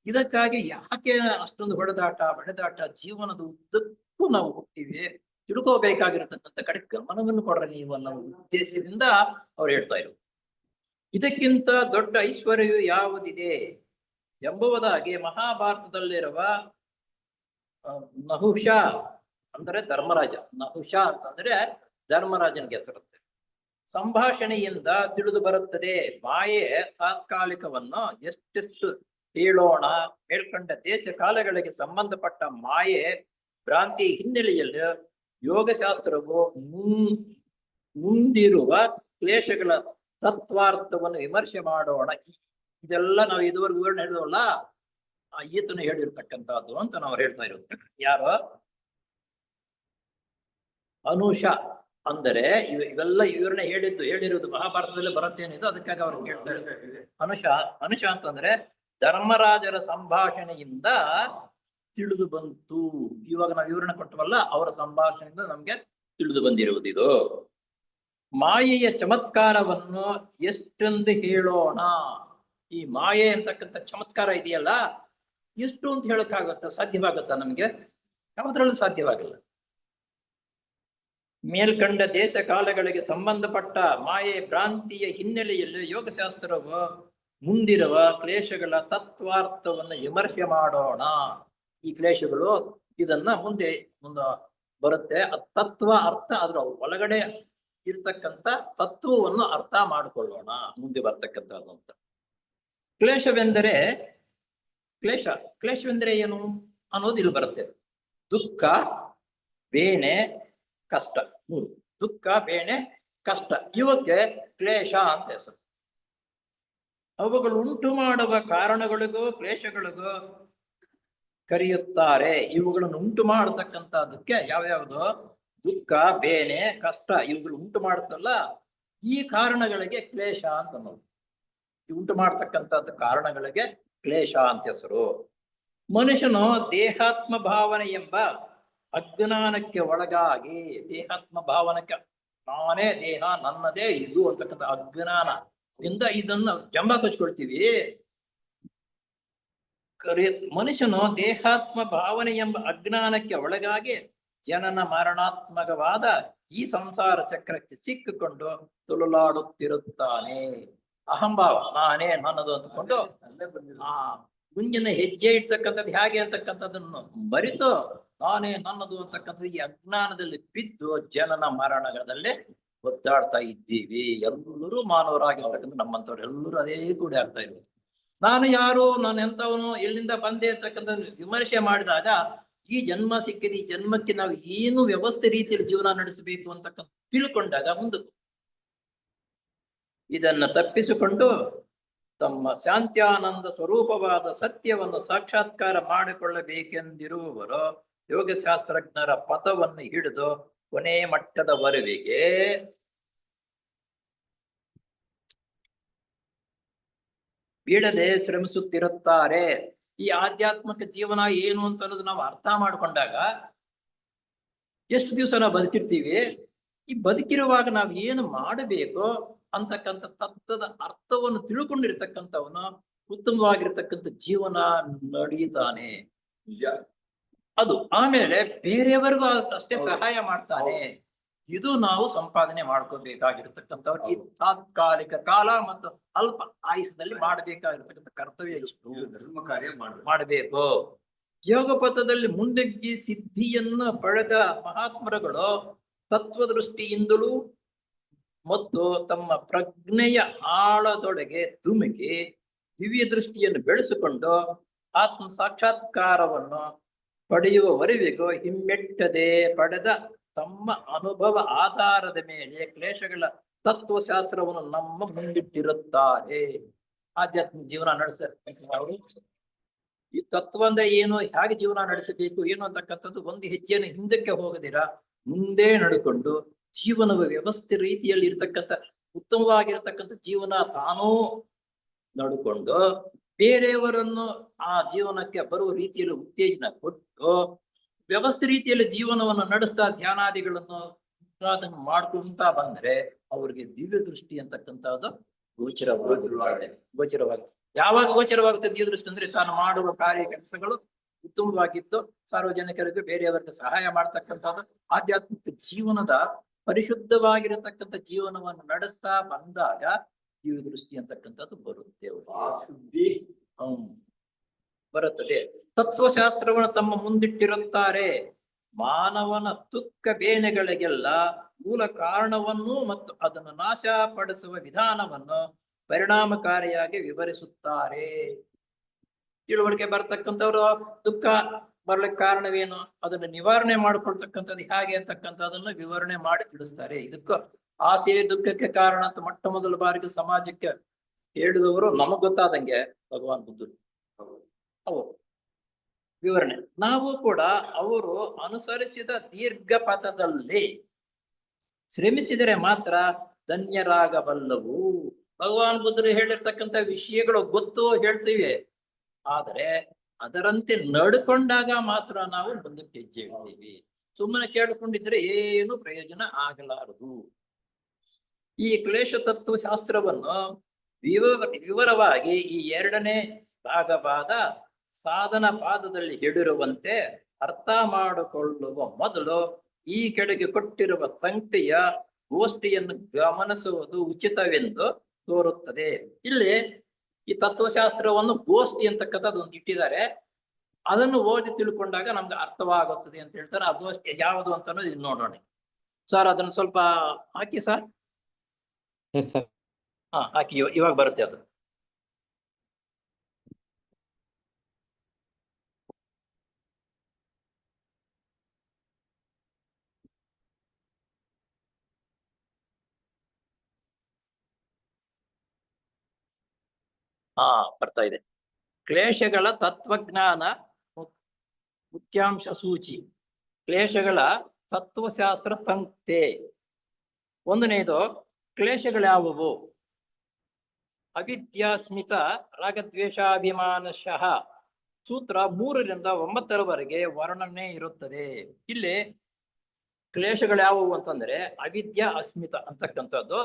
ಇದಕ್ಕಾಗಿ ಯಾಕೆ ಅಷ್ಟೊಂದು ಹೊಡೆದಾಟ ಜೀವನದ ಉದ್ದಕ್ಕೂ ನಾವು ಹೋಗ್ತೀವಿ. ತಿಳ್ಕೋಬೇಕಾಗಿರತಕ್ಕಂಥ ಕಡೆ ಗಮನವನ್ನು ಕೊಡ್ರೆ ನೀವು ಅನ್ನೋ ಉದ್ದೇಶದಿಂದ ಅವ್ರು ಹೇಳ್ತಾ ಇರೋದು. ಇದಕ್ಕಿಂತ ದೊಡ್ಡ ಐಶ್ವರ್ಯವು ಯಾವುದಿದೆ ಎಂಬುದಾಗಿ ಮಹಾಭಾರತದಲ್ಲಿರುವ ನಹುಷ ಅಂದ್ರೆ ಧರ್ಮರಾಜ, ನಹುಷ ಅಂತಂದ್ರೆ ಧರ್ಮರಾಜನಿಗೆ ಹೆಸರುತ್ತೆ, ಸಂಭಾಷಣೆಯಿಂದ ತಿಳಿದು ಬರುತ್ತದೆ. ಮಾಯೆ ತಾತ್ಕಾಲಿಕವನ್ನು ಎಷ್ಟೆಷ್ಟು ಹೇಳ್ಕೊಂಡ ದೇಶ ಕಾಲಗಳಿಗೆ ಸಂಬಂಧಪಟ್ಟ ಮಾಯೆ ಭ್ರಾಂತಿ ಹಿನ್ನೆಲೆಯಲ್ಲಿ ಯೋಗಶಾಸ್ತ್ರವು ಮುಂದಿರುವ ಕ್ಲೇಶಗಳ ತತ್ವಾರ್ಥವನ್ನು ವಿಮರ್ಶೆ ಮಾಡೋಣ. ಇದೆಲ್ಲ ನಾವು ಇದುವರೆಗೂ ವಿವರಣೆ ಹೇಳಿದವಲ್ಲ, ಈತನ ಹೇಳಿರ್ತಕ್ಕಂಥದ್ದು ಅಂತ ನಾವು ಹೇಳ್ತಾ ಇರೋದು. ಯಾರು? ಅನುಷ ಅಂದರೆ ಇವೆಲ್ಲ ವಿವರಣೆ ಹೇಳಿರೋದು ಮಹಾಭಾರತದಲ್ಲಿ ಬರುತ್ತೇನಿದೆ, ಅದಕ್ಕಾಗಿ ಅವ್ರು ಹೇಳ್ತಾ ಇರೋದು. ಅನುಷ ಅಂತಂದ್ರೆ ಧರ್ಮರಾಜರ ಸಂಭಾಷಣೆಯಿಂದ ತಿಳಿದು ಬಂತು. ಇವಾಗ ನಾವು ವಿವರಣೆ ಕೊಟ್ಟವಲ್ಲ, ಅವರ ಸಂಭಾಷಣೆಯಿಂದ ನಮ್ಗೆ ತಿಳಿದು ಬಂದಿರುವುದು ಇದು. ಮಾಯೆಯ ಚಮತ್ಕಾರವನ್ನು ಎಷ್ಟೆಂದು ಹೇಳೋಣ? ಈ ಮಾಯೆ ಅಂತಕ್ಕಂಥ ಚಮತ್ಕಾರ ಇದೆಯಲ್ಲ, ಎಷ್ಟು ಅಂತ ಹೇಳಕ್ಕಾಗತ್ತ? ಸಾಧ್ಯವಾಗತ್ತಾ ನಮ್ಗೆ? ಯಾವುದ್ರಲ್ಲೂ ಸಾಧ್ಯವಾಗಿಲ್ಲ. ಮೇಲ್ಕಂಡ ದೇಶ ಕಾಲಗಳಿಗೆ ಸಂಬಂಧಪಟ್ಟ ಮಾಯೆ ಭ್ರಾಂತಿಯ ಹಿನ್ನೆಲೆಯಲ್ಲಿ ಯೋಗಶಾಸ್ತ್ರವು ಮುಂದಿರುವ ಕ್ಲೇಶಗಳ ತತ್ವಾರ್ಥವನ್ನು ವಿಮರ್ಶೆ ಮಾಡೋಣ. ಈ ಕ್ಲೇಶಗಳು ಇದನ್ನ ಮುಂದೆ ಬರುತ್ತೆ. ತತ್ವ ಅರ್ಥ, ಅದ್ರ ಒಳಗಡೆ ಇರ್ತಕ್ಕಂಥ ತತ್ವವನ್ನು ಅರ್ಥ ಮಾಡಿಕೊಳ್ಳೋಣ ಮುಂದೆ ಬರ್ತಕ್ಕಂಥದ್ದು ಅಂತ. ಕ್ಲೇಶವೆಂದರೆ ಏನು ಅನ್ನೋದು ಇಲ್ಲಿ ಬರುತ್ತೆ. ದುಃಖ, ಬೇನೆ, ಕಷ್ಟ. ಮೂರು: ದುಃಖ, ಬೇನೆ, ಕಷ್ಟ. ಇವಕ್ಕೆ ಕ್ಲೇಶ ಅಂತ ಹೆಸರು. ಅವುಗಳು ಉಂಟು ಮಾಡುವ ಕಾರಣಗಳಿಗೂ ಕ್ಲೇಶಗಳಿಗೂ ಕರೆಯುತ್ತಾರೆ. ಇವುಗಳನ್ನು ಉಂಟು ಮಾಡತಕ್ಕಂಥದಕ್ಕೆ ಯಾವ್ಯಾವುದು? ದುಃಖ, ಬೇನೆ, ಕಷ್ಟ. ಇವುಗಳು ಉಂಟು ಮಾಡುತ್ತಲ್ಲ, ಈ ಕಾರಣಗಳಿಗೆ ಕ್ಲೇಶ ಅಂತ ಅನ್ನೋದು. ಉಂಟು ಮಾಡತಕ್ಕಂಥದ್ದು ಕಾರಣಗಳಿಗೆ ಕ್ಲೇಶ ಅಂತ ಹೆಸರು. ಮನುಷ್ಯನು ದೇಹಾತ್ಮ ಭಾವನೆ ಎಂಬ ಅಜ್ಞಾನಕ್ಕೆ ಒಳಗಾಗಿ, ದೇಹಾತ್ಮ ಭಾವನಕ್ಕೆ, ನಾನೇ ದೇಹ, ನನ್ನದೇ ಇದು ಅಂತಕ್ಕಂಥ ಅಜ್ಞಾನ ಇಂದ ಇದನ್ನು ಜಂಬ ಕಚ್ಕೊಳ್ತೀವಿ. ಮನುಷ್ಯನು ದೇಹಾತ್ಮ ಭಾವನೆ ಎಂಬ ಅಜ್ಞಾನಕ್ಕೆ ಒಳಗಾಗಿ ಜನನ ಮರಣಾತ್ಮಕವಾದ ಈ ಸಂಸಾರ ಚಕ್ರಕ್ಕೆ ಸಿಕ್ಕಿಕೊಂಡು ತುಳುಲಾಡುತ್ತಿರುತ್ತಾನೆ. ಅಹಂಭಾವ, ನಾನೇ ನನ್ನದು ಅಂತಕೊಂಡು ಮುಂಜಿನ ಹೆಜ್ಜೆ ಇಡ್ತಕ್ಕಂಥದ್ದು ಹೇಗೆ ಅಂತಕ್ಕಂಥದ್ದನ್ನು ಮರೆತು ನಾನೇ ನನ್ನದು ಅಂತಕ್ಕಂಥದ್ದು ಈ ಅಜ್ಞಾನದಲ್ಲಿ ಬಿದ್ದು ಜನನ ಮರಣಗಳಲ್ಲಿ ಒದ್ದಾಡ್ತಾ ಇದ್ದೀವಿ. ಎಲ್ಲರೂ ಮಾನವರಾಗಿರ್ತಕ್ಕಂಥ ನಮ್ಮಂಥವ್ರು ಎಲ್ಲರೂ ಅದೇ ಕೂಡ ಆಗ್ತಾ ಇರೋದು. ನಾನು ಯಾರು, ನಾನು ಎಂಥವನು, ಎಲ್ಲಿಂದ ಬಂದೆ ಅಂತಕ್ಕಂಥ ವಿಮರ್ಶೆ ಮಾಡಿದಾಗ ಈ ಜನ್ಮ ಸಿಕ್ಕಿದೆ, ಈ ಜನ್ಮಕ್ಕೆ ನಾವು ಏನು ವ್ಯವಸ್ಥೆ ರೀತಿಯಲ್ಲಿ ಜೀವನ ನಡೆಸಬೇಕು ಅಂತಕ್ಕಂಥ ತಿಳ್ಕೊಂಡಾಗ ಮುಂದಕ್ಕೆ ಇದನ್ನ ತಪ್ಪಿಸಿಕೊಂಡು ತಮ್ಮ ಶಾಂತ್ಯಾನಂದ ಸ್ವರೂಪವಾದ ಸತ್ಯವನ್ನು ಸಾಕ್ಷಾತ್ಕಾರ ಮಾಡಿಕೊಳ್ಳಬೇಕೆಂದಿರುವವರು ಯೋಗಶಾಸ್ತ್ರಜ್ಞರ ಪಥವನ್ನು ಹಿಡಿದು ಕೊನೆ ಮಟ್ಟದವರೆಗೆ ಬಿಡದೆ ಶ್ರಮಿಸುತ್ತಿರುತ್ತಾರೆ. ಈ ಆಧ್ಯಾತ್ಮಿಕ ಜೀವನ ಏನು ಅಂತ ಅನ್ನೋದು ನಾವು ಅರ್ಥ ಮಾಡ್ಕೊಂಡಾಗ ಎಷ್ಟು ದಿವಸ ನಾವು ಬದುಕಿರ್ತೀವಿ, ಈ ಬದುಕಿರುವಾಗ ನಾವು ಏನು ಮಾಡಬೇಕು ಅಂತಕ್ಕಂಥ ತತ್ವದ ಅರ್ಥವನ್ನು ತಿಳ್ಕೊಂಡಿರ್ತಕ್ಕಂಥವನು ಉತ್ತಮವಾಗಿರ್ತಕ್ಕಂಥ ಜೀವನ ನಡೀತಾನೆ. ಅದು ಆಮೇಲೆ ಬೇರೆಯವರಿಗೂ ಅಷ್ಟೇ ಸಹಾಯ ಮಾಡ್ತಾನೆ. ಇದು ನಾವು ಸಂಪಾದನೆ ಮಾಡ್ಕೋಬೇಕಾಗಿರ್ತಕ್ಕಂಥವ್ರು ಈ ತಾತ್ಕಾಲಿಕ ಕಾಲ ಮತ್ತು ಅಲ್ಪ ಆಯುಷದಲ್ಲಿ ಮಾಡಬೇಕಾಗಿರ್ತಕ್ಕಂಥ ಕರ್ತವ್ಯ ಎಷ್ಟು ಧರ್ಮ ಕಾರ್ಯ ಮಾಡಬೇಕು. ಯೋಗ ಪಥದಲ್ಲಿ ಮುಂದೆಗ್ಗಿ ಸಿದ್ಧಿಯನ್ನು ಪಡೆದ ಮಹಾತ್ಮರುಗಳು ತತ್ವದೃಷ್ಟಿಯಿಂದಲೂ ಮತ್ತು ತಮ್ಮ ಪ್ರಜ್ಞೆಯ ಆಳದೊಳಗೆ ಧುಮುಕಿ ದಿವ್ಯ ದೃಷ್ಟಿಯನ್ನು ಬೆಳೆಸಿಕೊಂಡು ಆತ್ಮ ಸಾಕ್ಷಾತ್ಕಾರವನ್ನು ಪಡೆಯುವವರೆಗೂ ಹಿಮ್ಮೆಟ್ಟದೆ ಪಡೆದ ತಮ್ಮ ಅನುಭವ ಆಧಾರದ ಮೇಲೆ ಕ್ಲೇಶಗಳ ತತ್ವಶಾಸ್ತ್ರವನ್ನು ನಮ್ಮ ಮುಂದಿಟ್ಟಿರುತ್ತಾರೆ. ಆಧ್ಯಾತ್ಮಿಕ ಜೀವನ ನಡೆಸರು ಈ ತತ್ವ ಅಂದ್ರೆ ಏನು, ಹೇಗೆ ಜೀವನ ನಡೆಸಬೇಕು ಏನು ಅಂತಕ್ಕಂಥದ್ದು ಒಂದು ಹೆಜ್ಜೆಯನ್ನು ಹಿಂದಕ್ಕೆ ಹೋಗದಿರ ಮುಂದೆ ನಡ್ಕೊಂಡು ಜೀವನದ ವ್ಯವಸ್ಥೆ ರೀತಿಯಲ್ಲಿ ಇರ್ತಕ್ಕಂಥ ಉತ್ತಮವಾಗಿರತಕ್ಕಂಥ ಜೀವನ ತಾನೂ ನಡ್ಕೊಂಡು ಬೇರೆಯವರನ್ನು ಆ ಜೀವನಕ್ಕೆ ಬರುವ ರೀತಿಯಲ್ಲಿ ಉತ್ತೇಜನ ಕೊಟ್ಟು ವ್ಯವಸ್ಥೆ ರೀತಿಯಲ್ಲಿ ಜೀವನವನ್ನು ನಡೆಸ್ತಾ ಧ್ಯಾನಾದಿಗಳನ್ನು ಅದನ್ನು ಮಾಡ್ಕೊಂತ ಬಂದ್ರೆ ಅವ್ರಿಗೆ ದಿವ್ಯ ದೃಷ್ಟಿ ಅಂತಕ್ಕಂಥದ್ದು ಗೋಚರವಾಗುತ್ತೆ. ಯಾವಾಗ ಗೋಚರವಾಗುತ್ತೆ ದಿವ್ಯ ದೃಷ್ಟಿ ಅಂದ್ರೆ ತಾನು ಮಾಡುವ ಕಾರ್ಯ ಕೆಲಸಗಳು ಉತ್ತಮವಾಗಿದ್ದು ಸಾರ್ವಜನಿಕರಿಗೆ ಬೇರೆಯವರಿಗೆ ಸಹಾಯ ಮಾಡ್ತಕ್ಕಂಥದ್ದು ಆಧ್ಯಾತ್ಮಿಕ ಜೀವನದ ಪರಿಶುದ್ಧವಾಗಿರತಕ್ಕಂಥ ಜೀವನವನ್ನು ನಡೆಸ್ತಾ ಬಂದಾಗ ದಿವ್ಯ ದೃಷ್ಟಿ ಅಂತಕ್ಕಂಥದ್ದು ಬರುತ್ತೆ. ಬರುತ್ತದೆ. ತತ್ವಶಾಸ್ತ್ರವನ್ನು ತಮ್ಮ ಮುಂದಿಟ್ಟಿರುತ್ತಾರೆ. ಮಾನವನ ತುಕ್ಕ ಬೇನೆಗಳಿಗೆಲ್ಲ ಮೂಲ ಕಾರಣವನ್ನು ಮತ್ತು ಅದನ್ನು ನಾಶ ಪಡಿಸುವ ವಿಧಾನವನ್ನು ಪರಿಣಾಮಕಾರಿಯಾಗಿ ವಿವರಿಸುತ್ತಾರೆ. ತಿಳುವಳಿಕೆ ಬರ್ತಕ್ಕಂಥವ್ರು ದುಃಖ ಬರ್ಲಿಕ್ಕೆ ಕಾರಣವೇನು, ಅದನ್ನು ನಿವಾರಣೆ ಮಾಡಿಕೊಳ್ತಕ್ಕಂಥದ್ದು ಹೇಗೆ ಅಂತಕ್ಕಂಥದನ್ನು ವಿವರಣೆ ಮಾಡಿ ತಿಳಿಸ್ತಾರೆ. ಇದಕ್ಕೂ ಆಸೆ ದುಃಖಕ್ಕೆ ಕಾರಣ ಅಂತ ಮೊಟ್ಟ ಮೊದಲ ಬಾರಿಗೆ ಸಮಾಜಕ್ಕೆ ಹೇಳಿದವರು ನಮಗ್ ಗೊತ್ತಾದಂಗೆ ಭಗವಾನ್ ಬುದ್ಧರು. ಅವರು ವಿವರಣೆ. ನಾವು ಕೂಡ ಅವರು ಅನುಸರಿಸಿದ ದೀರ್ಘ ಪಥದಲ್ಲಿ ಶ್ರಮಿಸಿದರೆ ಮಾತ್ರ ಧನ್ಯರಾಗಬಲ್ಲವು. ಭಗವಾನ್ ಬುದ್ಧರು ಹೇಳಿರ್ತಕ್ಕಂಥ ವಿಷಯಗಳು ಗೊತ್ತು ಹೇಳ್ತೀವಿ, ಆದರೆ ಅದರಂತೆ ನಡ್ಕೊಂಡಾಗ ಮಾತ್ರ ನಾವು ಮುಂದಕ್ಕೆ ಹೆಜ್ಜೆ ಇಡ್ತೀವಿ. ಸುಮ್ಮನೆ ಕೇಳಿಕೊಂಡಿದ್ರೆ ಏನು ಪ್ರಯೋಜನ ಆಗಲಾರದು. ಈ ಕ್ಲೇಶ ತತ್ವ ಶಾಸ್ತ್ರವನ್ನು ವಿವರವಾಗಿ ಈ 2ನೇ ಭಾಗವಾದ ಸಾಧನ ಪಾದದಲ್ಲಿ ಹೇಳಿರುವಂತೆ ಅರ್ಥ ಮಾಡಿಕೊಳ್ಳುವ ಮೊದಲು ಈ ಕೆಳಗೆ ಕೊಟ್ಟಿರುವ ಸಂಖ್ಯೆಯ ಗೋಷ್ಠಿಯನ್ನು ಗಮನಿಸುವುದು ಉಚಿತವೆಂದು ತೋರುತ್ತದೆ. ಇಲ್ಲಿ ಈ ತತ್ವಶಾಸ್ತ್ರವನ್ನು ಗೋಷ್ಠಿ ಅಂತಕ್ಕಂಥದ್ದು ಒಂದು ಇಟ್ಟಿದ್ದಾರೆ. ಅದನ್ನು ಓದಿ ತಿಳ್ಕೊಂಡಾಗ ನಮ್ಗೆ ಅರ್ಥವಾಗುತ್ತದೆ ಅಂತ ಹೇಳ್ತಾರೆ. ಆ ಗೋಷ್ಠಿ ಯಾವುದು ಅಂತ ಅನ್ನೋದು ಇಲ್ಲಿ ನೋಡೋಣ. ಸರ್ ಅದನ್ನು ಸ್ವಲ್ಪ ಹಾಕಿ ಸರ್. ಹಾ ಹಾಕಿ, ಇವಾಗ ಬರುತ್ತೆ ಅದು. ಹಾ ಬರ್ತಾ ಇದೆ. ಕ್ಲೇಶಗಳ ತತ್ವಜ್ಞಾನ ಮುಖ್ಯಾಂಶ ಸೂಚಿ. ಕ್ಲೇಶಗಳ ತತ್ವಶಾಸ್ತ್ರ ಸಂಖ್ಯೆ. 1ನೇದು ಕ್ಲೇಶಗಳ್ಯಾವುವು? ಅವಿದ್ಯಾಸ್ಮಿತ ರಾಗದ್ವೇಷಾಭಿಮಾನಶಃ. ಸೂತ್ರ 3ರಿಂದ 9ರವರೆಗೆ ವರ್ಣನೆ ಇರುತ್ತದೆ. ಇಲ್ಲಿ ಕ್ಲೇಶಗಳ್ಯಾವುವು ಅಂತಂದ್ರೆ ಅವಿದ್ಯಾ ಅಸ್ಮಿತ ಅಂತಕ್ಕಂಥದ್ದು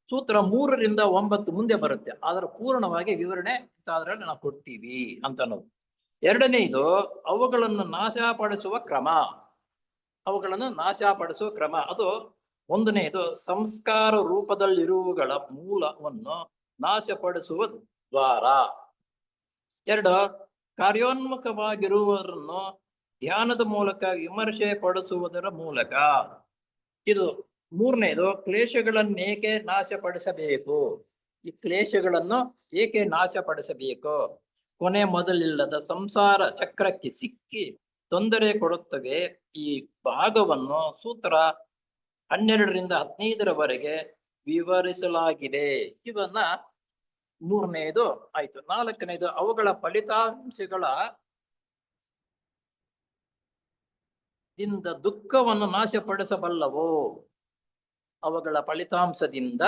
ಸೂತ್ರ 3ರಿಂದ 9 ಮುಂದೆ ಬರುತ್ತೆ. ಅದರ ಪೂರ್ಣವಾಗಿ ವಿವರಣೆ ಅದರಲ್ಲಿ ನಾವು ಕೊಡ್ತೀವಿ ಅಂತ ಅನ್ನೋದು. 2ನೇದು ಅವುಗಳನ್ನು ನಾಶಪಡಿಸುವ ಕ್ರಮ. ಅವುಗಳನ್ನು ನಾಶಪಡಿಸುವ ಕ್ರಮ ಅದು 1ನೇದು ಸಂಸ್ಕಾರ ರೂಪದಲ್ಲಿರುವುಗಳ ಮೂಲವನ್ನು ನಾಶಪಡಿಸುವ ದ್ವಾರ. 2 ಕಾರ್ಯೋನ್ಮುಖವಾಗಿರುವವರನ್ನು ಧ್ಯಾನದ ಮೂಲಕ ವಿಮರ್ಶೆ ಪಡಿಸುವುದರ ಮೂಲಕ. ಇದು 3ನೇದು ಕ್ಲೇಶಗಳನ್ನೇಕೆ ನಾಶಪಡಿಸಬೇಕು. ಈ ಕ್ಲೇಶಗಳನ್ನು ಏಕೆ ನಾಶಪಡಿಸಬೇಕು? ಕೊನೆ ಮೊದಲಿಲ್ಲದ ಸಂಸಾರ ಚಕ್ರಕ್ಕೆ ಸಿಕ್ಕಿ ತೊಂದರೆ ಕೊಡುತ್ತವೆ. ಈ ಭಾಗವನ್ನು ಸೂತ್ರ 12ರಿಂದ 15ರವರೆಗೆ ವಿವರಿಸಲಾಗಿದೆ. ಇವನ್ನ 3ನೇದು ಆಯ್ತು. 4ನೇದು ಅವುಗಳ ಫಲಿತಾಂಶಗಳ ದಿಂದ ದುಃಖವನ್ನು ನಾಶಪಡಿಸಬಲ್ಲವು. ಅವುಗಳ ಫಲಿತಾಂಶದಿಂದ